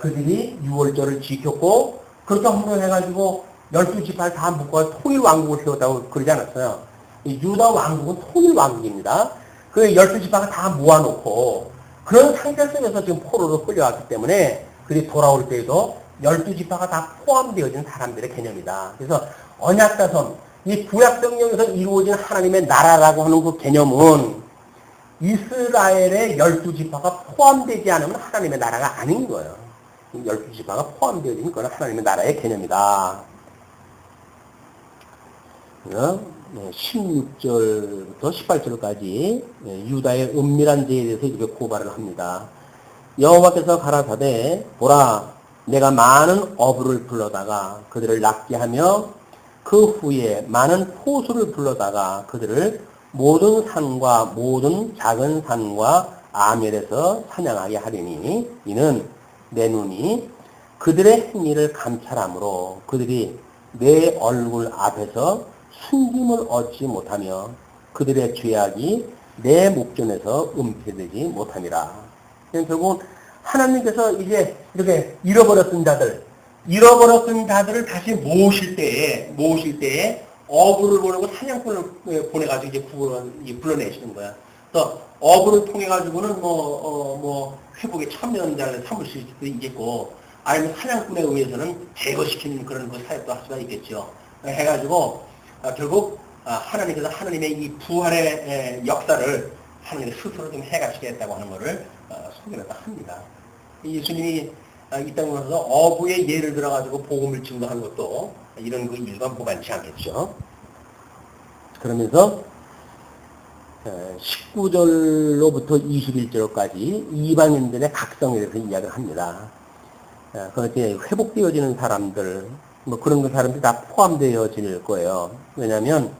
그들이 6월절을 지켰고 그렇게 헌금해가지고 12지파를 다 묶어 통일왕국을 세웠다고 그러지 않았어요. 유다 왕국은 통일왕국입니다. 그 12지파가 다 모아놓고 그런 상태 속에서 지금 포로로 끌려왔기 때문에 그들이 돌아올 때에도 12지파가 다 포함되어진 사람들의 개념이다. 그래서 언약자손, 이 구약성경에서 이루어진 하나님의 나라라고 하는 그 개념은 이스라엘의 12지파가 포함되지 않으면 하나님의 나라가 아닌 거예요. 12지파가 포함되어진 것은 하나님의 나라의 개념이다. 16절부터 18절까지 유다의 은밀한 죄에 대해서 이렇게 고발을 합니다. 여호와께서 가라사대 보라 내가 많은 어부를 불러다가 그들을 낫게 하며 그 후에 많은 포수를 불러다가 그들을 모든 산과 모든 작은 산과 아멜에서 사냥하게 하리니 이는 내 눈이 그들의 행위를 감찰함으로 그들이 내 얼굴 앞에서 숨김을 얻지 못하며 그들의 죄악이 내 목전에서 은폐되지 못함이라. 결국은 하나님께서 이제 이렇게 잃어버렸던 자들을 다시 모으실 때에 어부를 보내고 사냥꾼을 보내가지고 이제 불러내시는 거야. 그래서 어부를 통해가지고는 회복에 참여하는 자를 삼을 수 있겠고, 아니면 사냥꾼에 의해서는 제거시키는 그런 그 사역도 할 수가 있겠죠. 해가지고, 결국, 하나님께서 하나님의 이 부활의 역사를 하나님의 스스로 좀 해가시겠다고 하는 것을 소개를 합니다. 예수님이 이 땅에 와서 어부의 예를 들어가지고 복음을 증거한 것도 이런 그 일과 무관치 않겠죠. 그러면서 19절로부터 21절까지 이방인들의 각성에 대해서 이야기를 합니다. 그렇게 회복되어지는 사람들, 그런 사람들이 다 포함되어질 거예요. 왜냐하면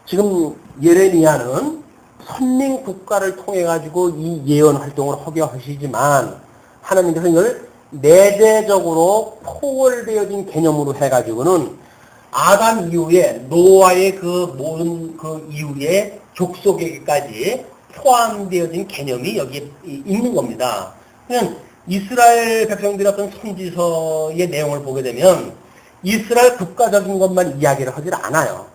지금 예레미야는 선민 국가를 통해 가지고 이 예언 활동을 하게 하시지만 하나님께서 이걸 내재적으로 포괄되어진 개념으로 해가지고는 아담 이후에 노아의 그 모든 그 이후에 족속에게까지 포함되어진 개념이 여기에 있는 겁니다. 그냥 이스라엘 백성들의 어떤 선지서의 내용을 보게 되면 이스라엘 국가적인 것만 이야기를 하질 않아요.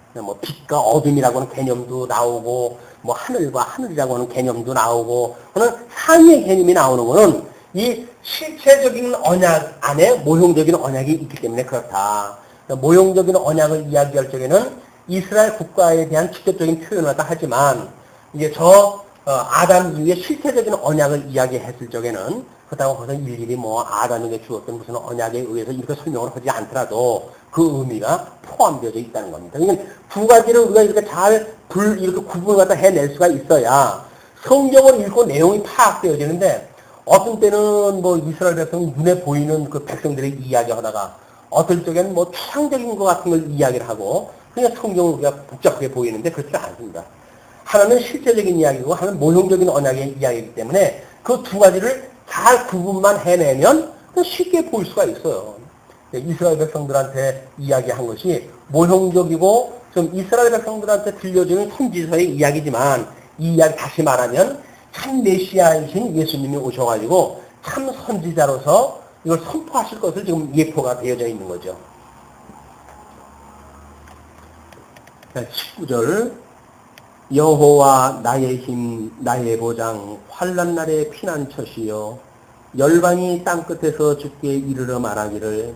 빛과 어둠이라고 하는 개념도 나오고, 하늘과 하늘이라고 하는 개념도 나오고, 하는 상위의 개념이 나오는 거는 이 실체적인 언약 안에 모형적인 언약이 있기 때문에 그렇다. 모형적인 언약을 이야기할 적에는 이스라엘 국가에 대한 직접적인 표현을 하지만, 이제 아담 이후에 실체적인 언약을 이야기했을 적에는, 그렇다고 거기서 일일이 아담에게 주었던 무슨 언약에 의해서 이렇게 설명을 하지 않더라도 그 의미가 포함되어 있다는 겁니다. 그러니까 두 가지를 우리가 이렇게 이렇게 구분을 갖다 해낼 수가 있어야 성경을 읽고 내용이 파악되어지는데, 어떤 때는 이스라엘 백성 눈에 보이는 그 백성들의 이야기 하다가, 어떨 적에는 추상적인 것 같은 걸 이야기를 하고, 그냥 성경을 우리가 복잡하게 보이는데 그렇지 않습니다. 하나는 실제적인 이야기고, 하나는 모형적인 언약의 이야기이기 때문에 그 두 가지를 잘 구분만 해내면 쉽게 볼 수가 있어요. 이스라엘 백성들한테 이야기한 것이 모형적이고 좀 이스라엘 백성들한테 들려주는 선지서의 이야기지만, 이 이야기 다시 말하면 참 메시아이신 예수님이 오셔가지고 참 선지자로서 이걸 선포하실 것을 지금 예표가 되어져 있는 거죠. 19절 여호와 나의 힘 나의 보장 환난 날의 피난처시여 열방이 땅끝에서 주께 이르러 말하기를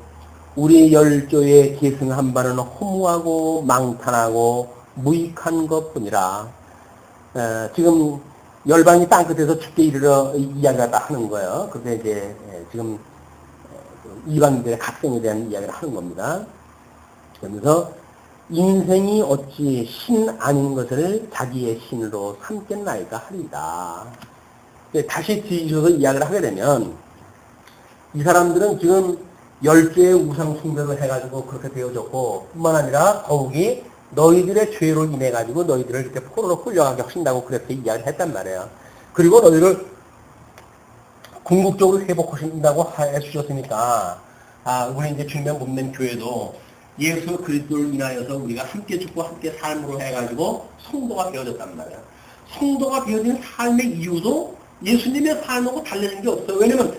우리 열조의 계승한 바는 허무하고 망탄하고 무익한 것뿐이라. 지금 열방이 땅끝에서 주께 이르러 이야기가 다 하는 거예요. 그래서 이제 지금 이방인들의 각성에 대한 이야기를 하는 겁니다. 그러면서 인생이 어찌 신 아닌 것을 자기의 신으로 삼겠나이까 하리이다. 다시 뒤져서 이야기를 하게 되면 이 사람들은 지금 10개의 우상 숭배를 해가지고 그렇게 되어졌고 뿐만 아니라 더욱이 너희들의 죄로 인해가지고 너희들을 이렇게 포로로 끌려가게 하신다고 그렇게 이야기를 했단 말이에요. 그리고 너희를 궁극적으로 회복하신다고 해주셨으니까 우리 이제 주님의 몸된 교회도 예수 그리스도를 인하여서 우리가 함께 죽고 함께 삶으로 해가지고 성도가 되어졌단 말이에요. 성도가 되어진 삶의 이유도 예수님의 삶하고 달라진 게 없어요. 왜냐면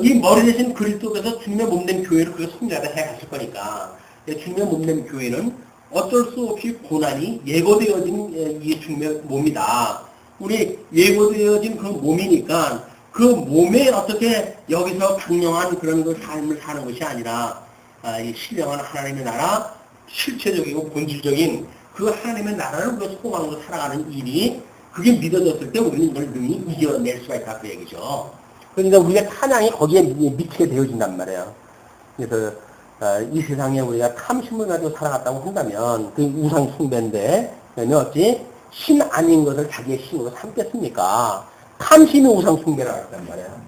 이 머리 대신 그리스도께서 주님의 몸된 교회를 그렇게 성자를 해갔을 거니까. 주님의 몸된 교회는 어쩔 수 없이 고난이 예고되어진 이 주님의 몸이다. 우리 예고되어진 그 몸이니까 그 몸에 어떻게 여기서 강령한 그런 그 삶을 사는 것이 아니라 이 신령한 하나님의 나라, 실체적이고 본질적인 그 하나님의 나라를 우리가 소망으로 살아가는 일이 그게 믿어졌을 때 우리는 이걸 능히 이겨낼 수가 있다 그 얘기죠. 그러니까 우리가 찬양이 거기에 미치게 되어진단 말이에요. 그래서 이 세상에 우리가 탐심을 가지고 살아갔다고 한다면 그 우상 숭배인데 그러면 어찌 신 아닌 것을 자기의 신으로 삼겠습니까? 탐심이 우상 숭배라고 했단 말이에요.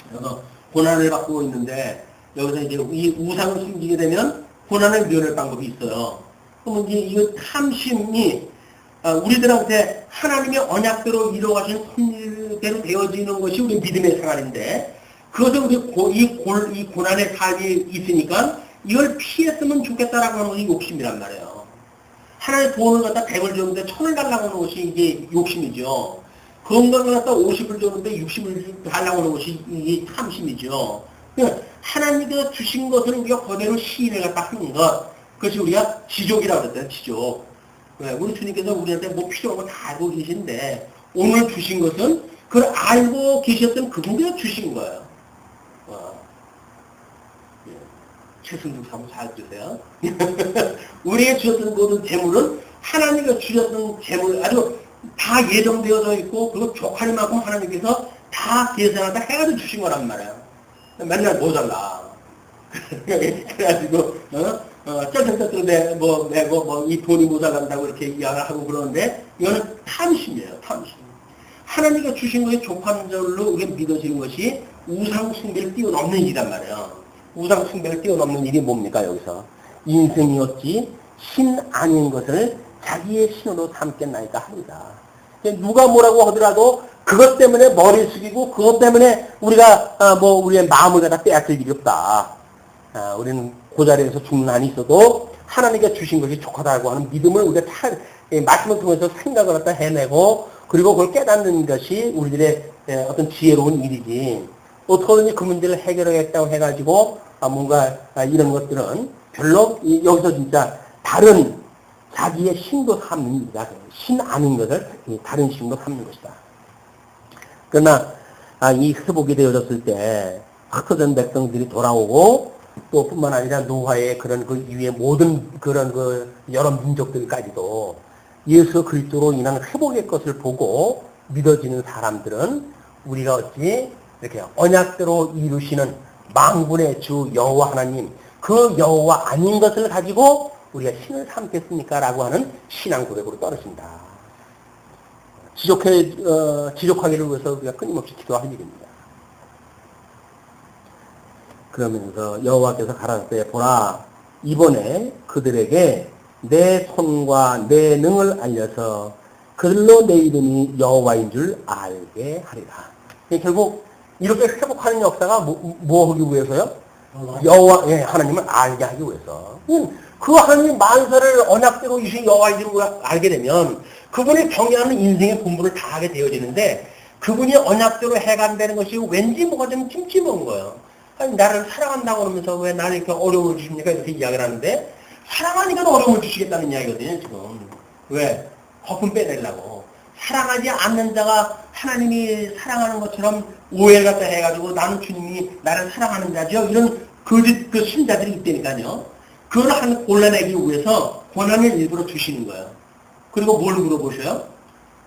그래서 고난을 받고 있는데 여기서 이제 이 우상을 숨기게 되면 고난을 면할 방법이 있어요. 그러면 이제 이 탐심이 우리들한테 하나님의 언약대로 이루어가신 섭리대로 되어지는 것이 우리 믿음의 생활인데 그것을 우리 이 고난의 삶이 있으니까 이걸 피했으면 좋겠다라고 하는 것이 욕심이란 말이에요. 하나의 돈을 갖다 100을 줬는데 1000을 달라고 하는 것이 이게 욕심이죠. 건강을 갖다 50을 줬는데 60을 달라고 하는 것이 이게 탐심이죠. 하나님께서 주신 것을 우리가 그대로 시인을 갖다 하는 것, 그것이 우리가 지족이라고 그랬잖아요, 지족. 우리 주님께서 우리한테 뭐 필요한 거 다 알고 계신데, 오늘 주신 것은 그걸 알고 계셨던 그분께서 주신 거예요. 최승중 사무 잘 주세요. 우리에게 주셨던 모든 재물은 하나님께서 주셨던 재물, 아주 다 예정되어져 있고, 그리고 족할 만큼 하나님께서 다 계산하다 해가지고 주신 거란 말이에요. 맨날 모자라. 그래가지고, 쩔쩔쩔쩔 이 돈이 모자란다고 이렇게 이야기를 하고 그러는데, 이거는 탐심이에요, 탐심. 하나님께서 주신 것이 족한 줄로 우리가 믿어지는 것이 우상숭배를 뛰어넘는 일이란 말이에요. 우상숭배를 뛰어넘는 일이 뭡니까, 여기서? 인생이 어찌 신 아닌 것을 자기의 신으로 삼겠나이까 합니다. 누가 뭐라고 하더라도 그것 때문에 머리를 숙이고 그것 때문에 우리가 우리의 마음을 갖다 빼앗을 일이 없다. 우리는 그 자리에서 죽는 한이 있어도 하나님께 주신 것이 족하다고 하는 믿음을 우리가 말씀을 통해서 생각을 갖다 해내고 그리고 그걸 깨닫는 것이 우리들의 어떤 지혜로운 일이지. 어떻게든지 그 문제를 해결하겠다고 해가지고 뭔가 이런 것들은 별로 여기서 진짜 다른 자기의 신도 삼는 일이다. 신 아닌 것을 다른 신도 삼는 것이다. 그러나 이 회복이 되어졌을 때 흩어진 백성들이 돌아오고 또 뿐만 아니라 노아의 그런 그 이후의 모든 그런 그 여러 민족들까지도 예수 그리스도로 인한 회복의 것을 보고 믿어지는 사람들은 우리가 어찌 이렇게 언약대로 이루시는 만군의 주 여호와 하나님 그 여호와 아닌 것을 가지고 우리가 신을 삼겠습니까? 라고 하는 신앙 고백으로 떨어진다. 지족하기를 위해서 우리가 끊임없이 기도할 일입니다. 그러면서 여호와께서 가라사대 보라 이번에 그들에게 내 손과 내 능을 알려서 그들로 내 이름이 여호와인 줄 알게 하리라. 결국 이렇게 회복하는 역사가 뭐 하기 위해서요? 여호와 하나님을 알게 하기 위해서. 그 하나님 만사를 언약대로 이신 여호와인 줄 알게 되면 그분이 경영하는 인생의 본분을 다 하게 되어지는데 그분이 언약대로 해간다는 것이 왠지 뭐가 좀 찜찜한 거예요. 아니, 나를 사랑한다고 그러면서 왜 나를 이렇게 어려움을 주십니까? 이렇게 이야기를 하는데, 사랑하니까 어려움을 주시겠다는 이야기거든요, 지금. 왜? 거품 빼내려고. 사랑하지 않는 자가 하나님이 사랑하는 것처럼 오해를 갖다 해가지고 나는 주님이 나를 사랑하는 자죠. 이런 거짓 그 신자들이 있다니까요. 그걸 골라내기 위해서 고난을 일부러 주시는 거예요. 그리고 뭘 물어보셔요?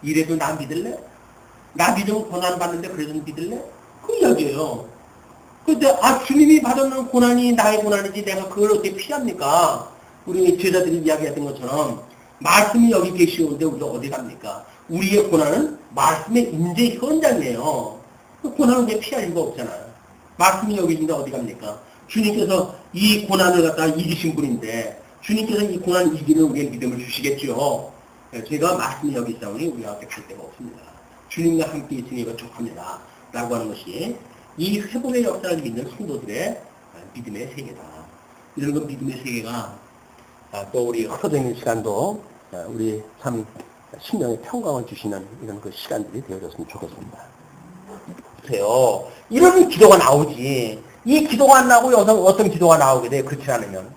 이래도 나 믿을래? 나 믿으면 고난 받는데 그래도 믿을래? 그 이야기예요. 근데 주님이 받았는 고난이 나의 고난이지 내가 그걸 어떻게 피합니까? 우리 제자들이 이야기했던 것처럼 말씀이 여기 계시오는데 우리가 어디 갑니까? 우리의 고난은 말씀의 임재 현장이에요. 그 고난은 왜 피할 이유가 없잖아요. 말씀이 여기 있는데 어디 갑니까? 주님께서 이 고난을 갖다 이기신 분인데 주님께서 이 고난 이기는 우리의 믿음을 주시겠죠. 제가 말씀이 여기 있사오니 우리가 어떻게 갈 데가 없습니다. 주님과 함께 있으니 이거 족합니다. 라고 하는 것이 이 회복의 역사를 믿는 성도들의 믿음의 세계다. 이런 건 믿음의 세계가 또 우리 흐르는 시간도 우리 참 심령의 평강을 주시는 이런 그 시간들이 되어졌으면 좋겠습니다. 보세요. 이런 기도가 나오지. 이 기도가 안 나오고 여기서 어떤 기도가 나오게 돼. 그렇지 않으면.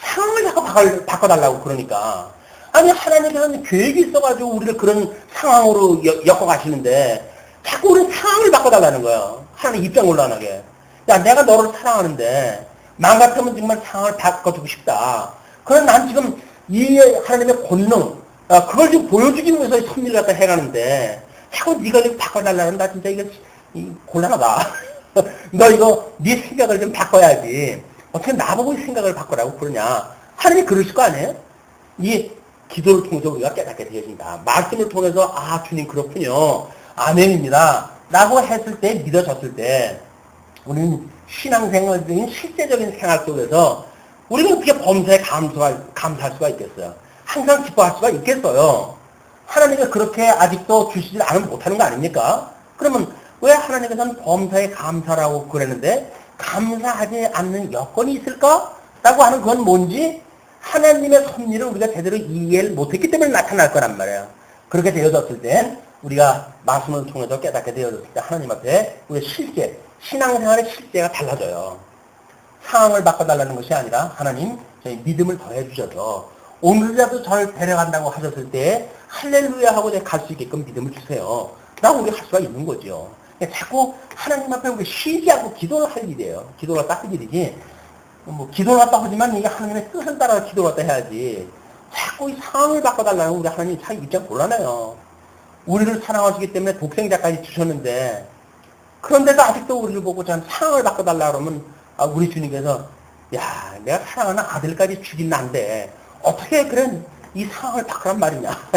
상황을 자꾸 바꿔달라고 그러니까. 아니 하나님께서는 계획이 있어가지고 우리를 그런 상황으로 엮어가시는데 자꾸 우리 상황을 바꿔달라는 거예요. 하나님 입장 곤란하게. 야 내가 너를 사랑하는데 맘 같으면 정말 상황을 바꿔주고 싶다. 그러나 난 지금 이 하나님의 권능 그걸 지금 보여주기 위해서 섭리를 갖다 해가는데 자꾸 네가 이렇게 바꿔달라는 나 진짜 이거 곤란하다. 너 이거 네 생각을 좀 바꿔야지. 어떻게 나보고 생각을 바꾸라고 그러냐. 하나님이 그러실 거 아니에요? 이 기도를 통해서 우리가 깨닫게 되어진다. 말씀을 통해서 주님 그렇군요. 아멘입니다. 라고 했을 때 믿어졌을 때 우리는 신앙생활적인 실제적인 생활 속에서 우리가 어떻게 범사에 감사할 수가 있겠어요? 항상 기뻐할 수가 있겠어요? 하나님이 그렇게 아직도 주시지 않으면 못하는 거 아닙니까? 그러면 왜 하나님께서는 범사에 감사라고 그랬는데 감사하지 않는 여건이 있을까? 라고 하는 건 뭔지 하나님의 섭리를 우리가 제대로 이해를 못했기 때문에 나타날 거란 말이에요. 그렇게 되어졌을 땐 우리가 말씀을 통해서 깨닫게 되어졌을 때 하나님 앞에 우리의 실제, 신앙생활의 실제가 달라져요. 상황을 바꿔달라는 것이 아니라 하나님 저희 믿음을 더해 주셔서 오늘이라도 저를 데려간다고 하셨을 때 할렐루야 하고 갈 수 있게끔 믿음을 주세요. 라고 우리가 할 수가 있는 거죠. 자꾸 하나님 앞에 우리 쉬지 않고 기도를 할 일이에요. 기도가 딱 일이지. 기도를 했다 하지만 이게 하나님의 뜻을 따라 기도를 했다 해야지. 자꾸 이 상황을 바꿔달라는 우리 하나님 참 입장 곤란해요. 우리를 사랑하시기 때문에 독생자까지 주셨는데 그런데도 아직도 우리를 보고 참 상황을 바꿔달라 그러면 우리 주님께서 야 내가 사랑하는 아들까지 죽인 난데 어떻게 그런 이 상황을 바꾸란 말이냐.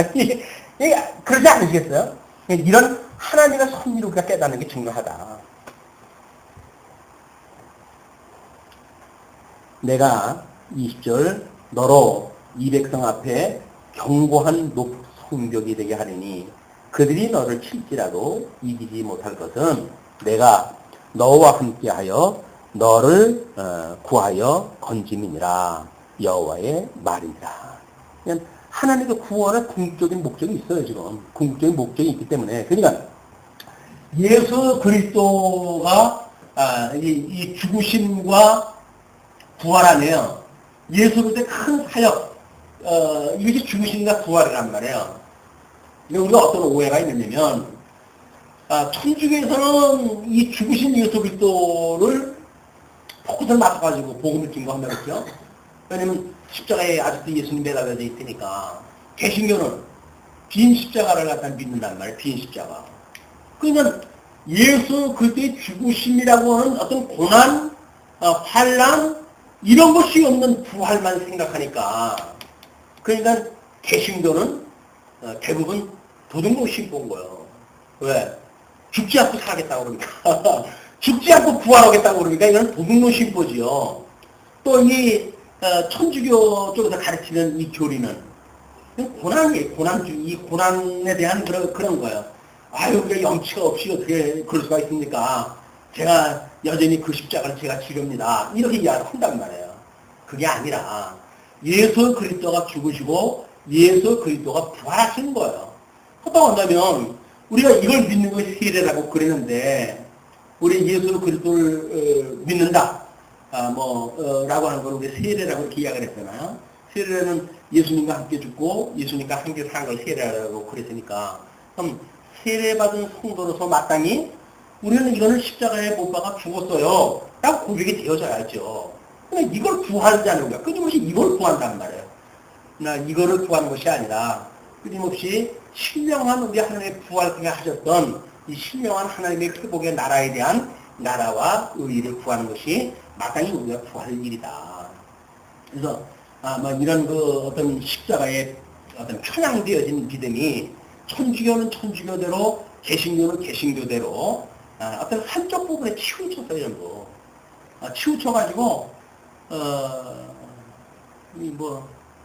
그러지 않으시겠어요? 이런 하나님의 섭리를 우리가 깨닫는 게 중요하다. 내가 20절 너로 이 백성 앞에 견고한 성벽이 되게 하리니 그들이 너를 칠지라도 이기지 못할 것은 내가 너와 함께하여 너를 구하여 건짐이니라. 여호와의 말이니라. 하나님의 구원의 궁극적인 목적이 있어요. 지금 궁극적인 목적이 있기 때문에 그러니까 예수 그리스도가 이 죽으심과 부활 안에요. 예수 그리스도의 큰 사역 이것이 죽으심과 부활이란 말이에요. 우리가 어떤 오해가 있느냐면 천주교에서는 이 죽으신 예수 그리스도를 포커스를 맞춰가지고 복음을 증거한다 그랬죠. 왜냐면 십자가에 아직도 예수님 매달려져 있으니까. 개신교는 빈 십자가를 갖다 믿는단 말이에요. 빈 십자가. 그러니까 예수 그리스도의 죽으심이라고 하는 어떤 고난, 환난 이런 것이 없는 부활만 생각하니까. 그러니까 개신교는 대부분 도둑놈 신부인 거예요. 왜? 죽지 않고 살아겠다고 그러니까. 죽지 않고 부활하겠다고 그러니까 이건 도둑놈 신부지요. 또 이 천주교 쪽에서 가르치는 이 교리는 고난이에요. 이 고난에 대한 그런 거예요. 우리가 염치가 없이 어떻게 그럴 수가 있습니까? 제가 여전히 그 십자가를 제가 지릅니다. 이렇게 이야기를 한단 말이에요. 그게 아니라 예수 그리스도가 죽으시고 예수 그리스도가 부활하시는 거예요. 어떤 한다면 우리가 이걸 믿는 것이 세례라고 그랬는데, 우리 예수 그리스도를 믿는다, 라고 하는 걸 우리 세례라고 이렇게 이야기를 했잖아요. 세례는 예수님과 함께 죽고 예수님과 함께 사는 걸 세례라고 그랬으니까, 그럼 세례받은 성도로서 마땅히 우리는 이거는 십자가에 못 박아 죽었어요 라고 고백이 되어져야죠. 근데 이걸 구하자는 거야. 끊임없이 이걸 구한단 말이에요. 나 이거를 구하는 것이 아니라 끊임없이 신령한 우리 하나님의 부활을 하셨던 이 신령한 하나님의 회복의 나라에 대한 나라와 의의를 구하는 것이 마땅히 우리가 구할 일이다. 그래서 이런 그 어떤 십자가에 어떤 편향되어진 믿음이 천주교는 천주교대로, 개신교는 개신교대로 어떤 한쪽 부분에 치우쳤어요, 전부. 치우쳐가지고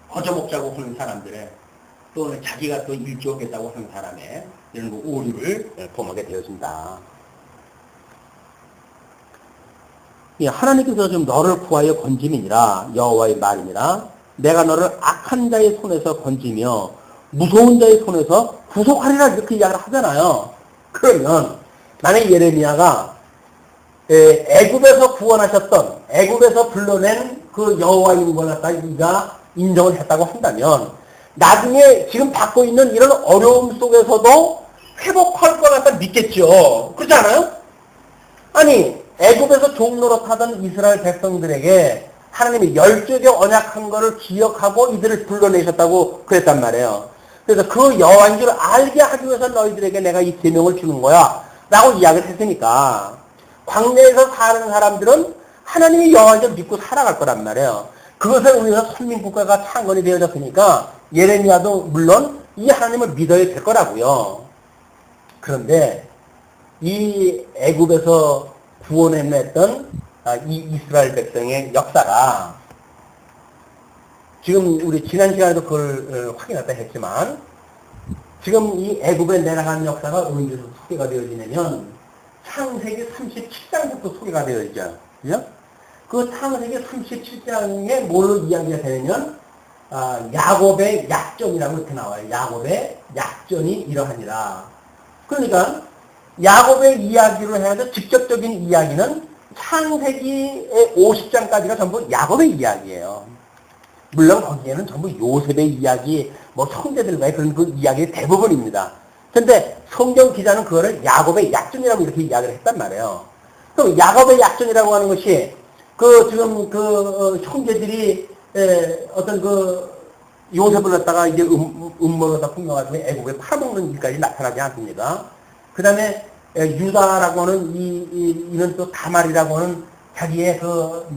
거저 먹자고 하는 사람들의, 또 자기가 또 일조하겠다고 하는 사람의 이런 그 오류를 범하게 되었습니다. 예, 하나님께서 좀 너를 구하여 건짐이니라, 여호와의 말이니라, 내가 너를 악한 자의 손에서 건지며 무서운 자의 손에서 구속하리라, 이렇게 이야기를 하잖아요. 그러면 만약 예레미야가 애굽에서 구원하셨던, 애굽에서 불러낸 그 여호와인 걸 갖다 우리가 인정을 했다고 한다면, 나중에 지금 받고 있는 이런 어려움 속에서도 회복할 것 같다 믿겠죠. 그렇지 않아요? 아니, 애굽에서 종노릇 하던 이스라엘 백성들에게 하나님이 열조의 언약한 것을 기억하고 이들을 불러내셨다고 그랬단 말이에요. 그래서 그 여호와인 줄 알게 하기 위해서 너희들에게 내가 이 계명을 주는 거야 라고 이야기를 했으니까, 광야에서 사는 사람들은 하나님이 여호와인 줄 믿고 살아갈 거란 말이에요. 그것을 우리가 선민국가가 창건이 되어졌으니까 예레미야도 물론 이 하나님을 믿어야 될 거라고요. 그런데 이 애굽에서 구원해냈던 이 이스라엘 백성의 역사가, 지금 우리 지난 시간에도 그걸 확인했다 했지만, 지금 이 애굽에 내려간 역사가 언제서 소개가 되어지냐면 창세기 37장부터 소개가 되어지죠. 그죠? 그 창세기 37장에 뭘로 이야기가 되냐면 야곱의 약전이라고 이렇게 나와요. 야곱의 약전이 이러하니라. 그러니까 야곱의 이야기로 해서 직접적인 이야기는 창세기의 50장까지가 전부 야곱의 이야기예요. 물론 거기에는 전부 요셉의 이야기, 형제들과의 그런 그 이야기의 대부분입니다. 근데 성경 기자는 그거를 야곱의 약전이라고 이렇게 이야기를 했단 말이에요. 그럼 야곱의 약전이라고 하는 것이 지금 형제들이 어떤 요셉을 갖다가 이제 음모로다 풍겨가지고 애국에 팔아먹는 일까지 나타나지 않습니다. 그 다음에 유다라고 하는 이는 또 다말이라고 하는 자기의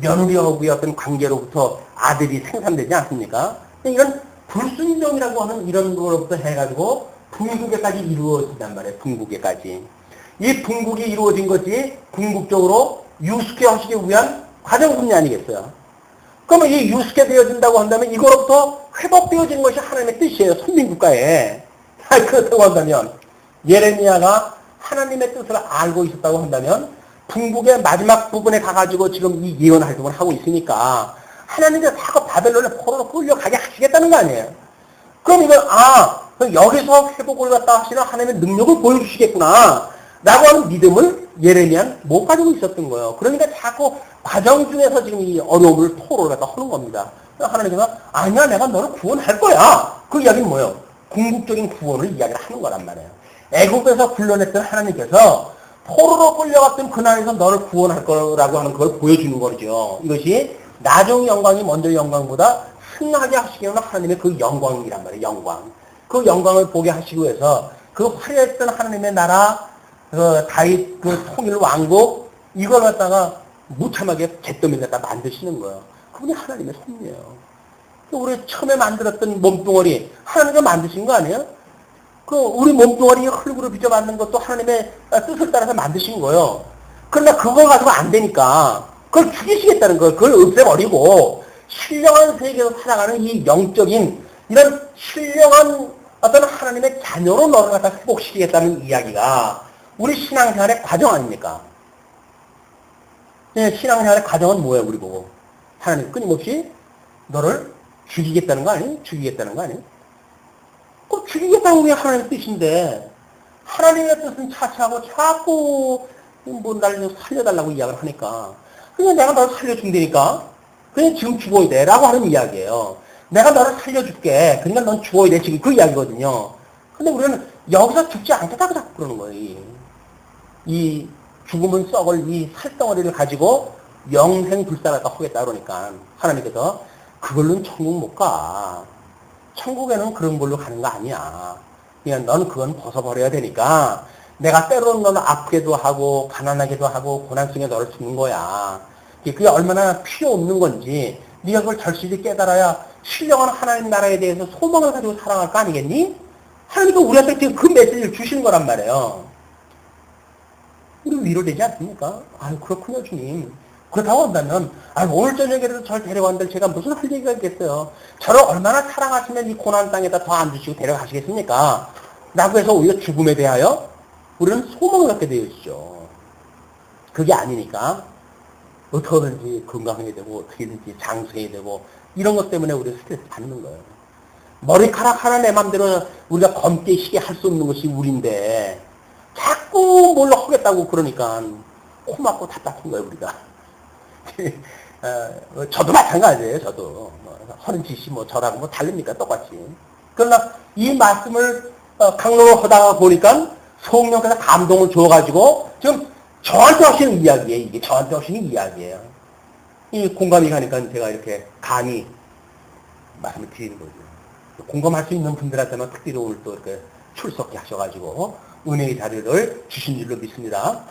며느리하고의 어떤 관계로부터 아들이 생산되지 않습니까? 이런 불순종이라고 하는 이런 거로부터 해가지고 분국에까지 이루어진단 말이에요. 분국에까지. 이 분국이 이루어진 것이 궁극적으로 유숙해 하시기 위한 과정순이 아니겠어요? 그러면 이 유숙해 되어진다고 한다면 이거로부터 회복되어진 것이 하나님의 뜻이에요. 선민국가에. 그렇다고 한다면 예레미야가 하나님의 뜻을 알고 있었다고 한다면 분국의 마지막 부분에 가가지고 지금 이 예언 활동을 하고 있으니까 하나님께서 자꾸 바벨론에 포로로 끌려가게 하시겠다는 거 아니에요? 그럼 이걸 여기서 회복을 갖다 하시는 하나님의 능력을 보여주시겠구나 라고 하는 믿음을 예레미야는 못 가지고 있었던 거예요. 그러니까 자꾸 과정 중에서 지금 이 어려움을 토로를 갖다 하는 겁니다. 하나님께서 아니야, 내가 너를 구원할 거야. 그 이야기는 뭐예요? 궁극적인 구원을 이야기를 하는 거란 말이에요. 애굽에서 불러냈던 하나님께서 포로로 끌려갔던 그날에서 너를 구원할 거라고 하는 걸 보여주는 거죠. 이것이 나중 영광이 먼저 영광보다 승하게 하시기 위한 하나님의 그 영광이란 말이에요. 영광. 그 영광을 보게 하시기 위해서 그 화려했던 하나님의 나라, 다윗 통일 왕국, 이걸 갖다가 무참하게 잿더미를 갖다 만드시는 거예요. 그분이 하나님의 손이에요. 우리 처음에 만들었던 몸뚱어리, 하나님이 만드신 거 아니에요? 우리 몸뚱어리 흙으로 빚어받는 것도 하나님의 뜻을 따라서 만드신 거예요. 그러나 그걸 가지고 안 되니까 그걸 죽이시겠다는 거예요. 그걸 없애버리고 신령한 세계에서 살아가는 이 영적인 이런 신령한 어떤 하나님의 자녀로 너를 갖다 회복시키겠다는 이야기가 우리 신앙생활의 과정 아닙니까? 네, 신앙생활의 과정은 뭐예요, 우리 보고? 하나님 끊임없이 너를 죽이겠다는 거 아니에요? 죽이겠다는 거 아니에요? 꼭 죽이겠다는 게 하나님의 뜻인데, 하나님의 뜻은 차치하고 자꾸 날 살려달라고 이야기를 하니까 그냥 내가 너를 살려준다니까 그냥 지금 죽어야 돼 라고 하는 이야기예요. 내가 너를 살려줄게. 그러니까 넌 죽어야 돼. 지금 그 이야기거든요. 근데 우리는 여기서 죽지 않겠다고 자꾸 그러는 거예요. 이 죽으면 썩을 이 살덩어리를 가지고 영생 불살할까 하겠다 그러니까 하나님께서 그걸로는 천국 못 가. 천국에는 그런 걸로 가는 거 아니야. 그냥 넌 그건 벗어버려야 되니까 내가 때로는 너는 아프게도 하고 가난하게도 하고 고난 속에 너를 주는 거야. 그게 얼마나 필요 없는 건지 네가 그걸 절실히 깨달아야 신령한 하나님 나라에 대해서 소망을 가지고 살아갈 거 아니겠니? 하나님도 우리한테 지금 그 메시지를 주시는 거란 말이에요. 우리 위로되지 않습니까? 아유 그렇군요 주님. 그렇다고 한다면 오늘 저녁에라도 절 데려간들 제가 무슨 할 얘기가 있겠어요. 저를 얼마나 사랑하시면 이 고난 땅에다 더 앉으시고 데려가시겠습니까? 라고 해서 오히려 죽음에 대하여 우리는 소망을 갖게 되어 있죠. 그게 아니니까 어떻게든지 건강해야 되고 어떻게든지 장수해야 되고 이런 것 때문에 우리가 스트레스 받는 거예요. 머리카락 하나 내 맘대로 우리가 검게 시게 할 수 없는 것이 우리인데 자꾸 뭘 하겠다고 그러니까 코 막고 답답한 거예요 우리가. 저도 마찬가지예요. 저도 허른지 씨 저라고 뭐 다릅니까 똑같이. 그러나 이 말씀을 강론을 하다가 보니까 성령께서 감동을 줘가지고 지금 저한테 하시는 이야기예요. 이게 저한테 하시는 이야기예요. 이 공감이 가니까 제가 이렇게 감히 말씀을 드리는 거죠. 공감할 수 있는 분들한테만 특별히 오늘 또 이렇게 출석해 하셔가지고 은혜의 자리를 주신 줄로 믿습니다.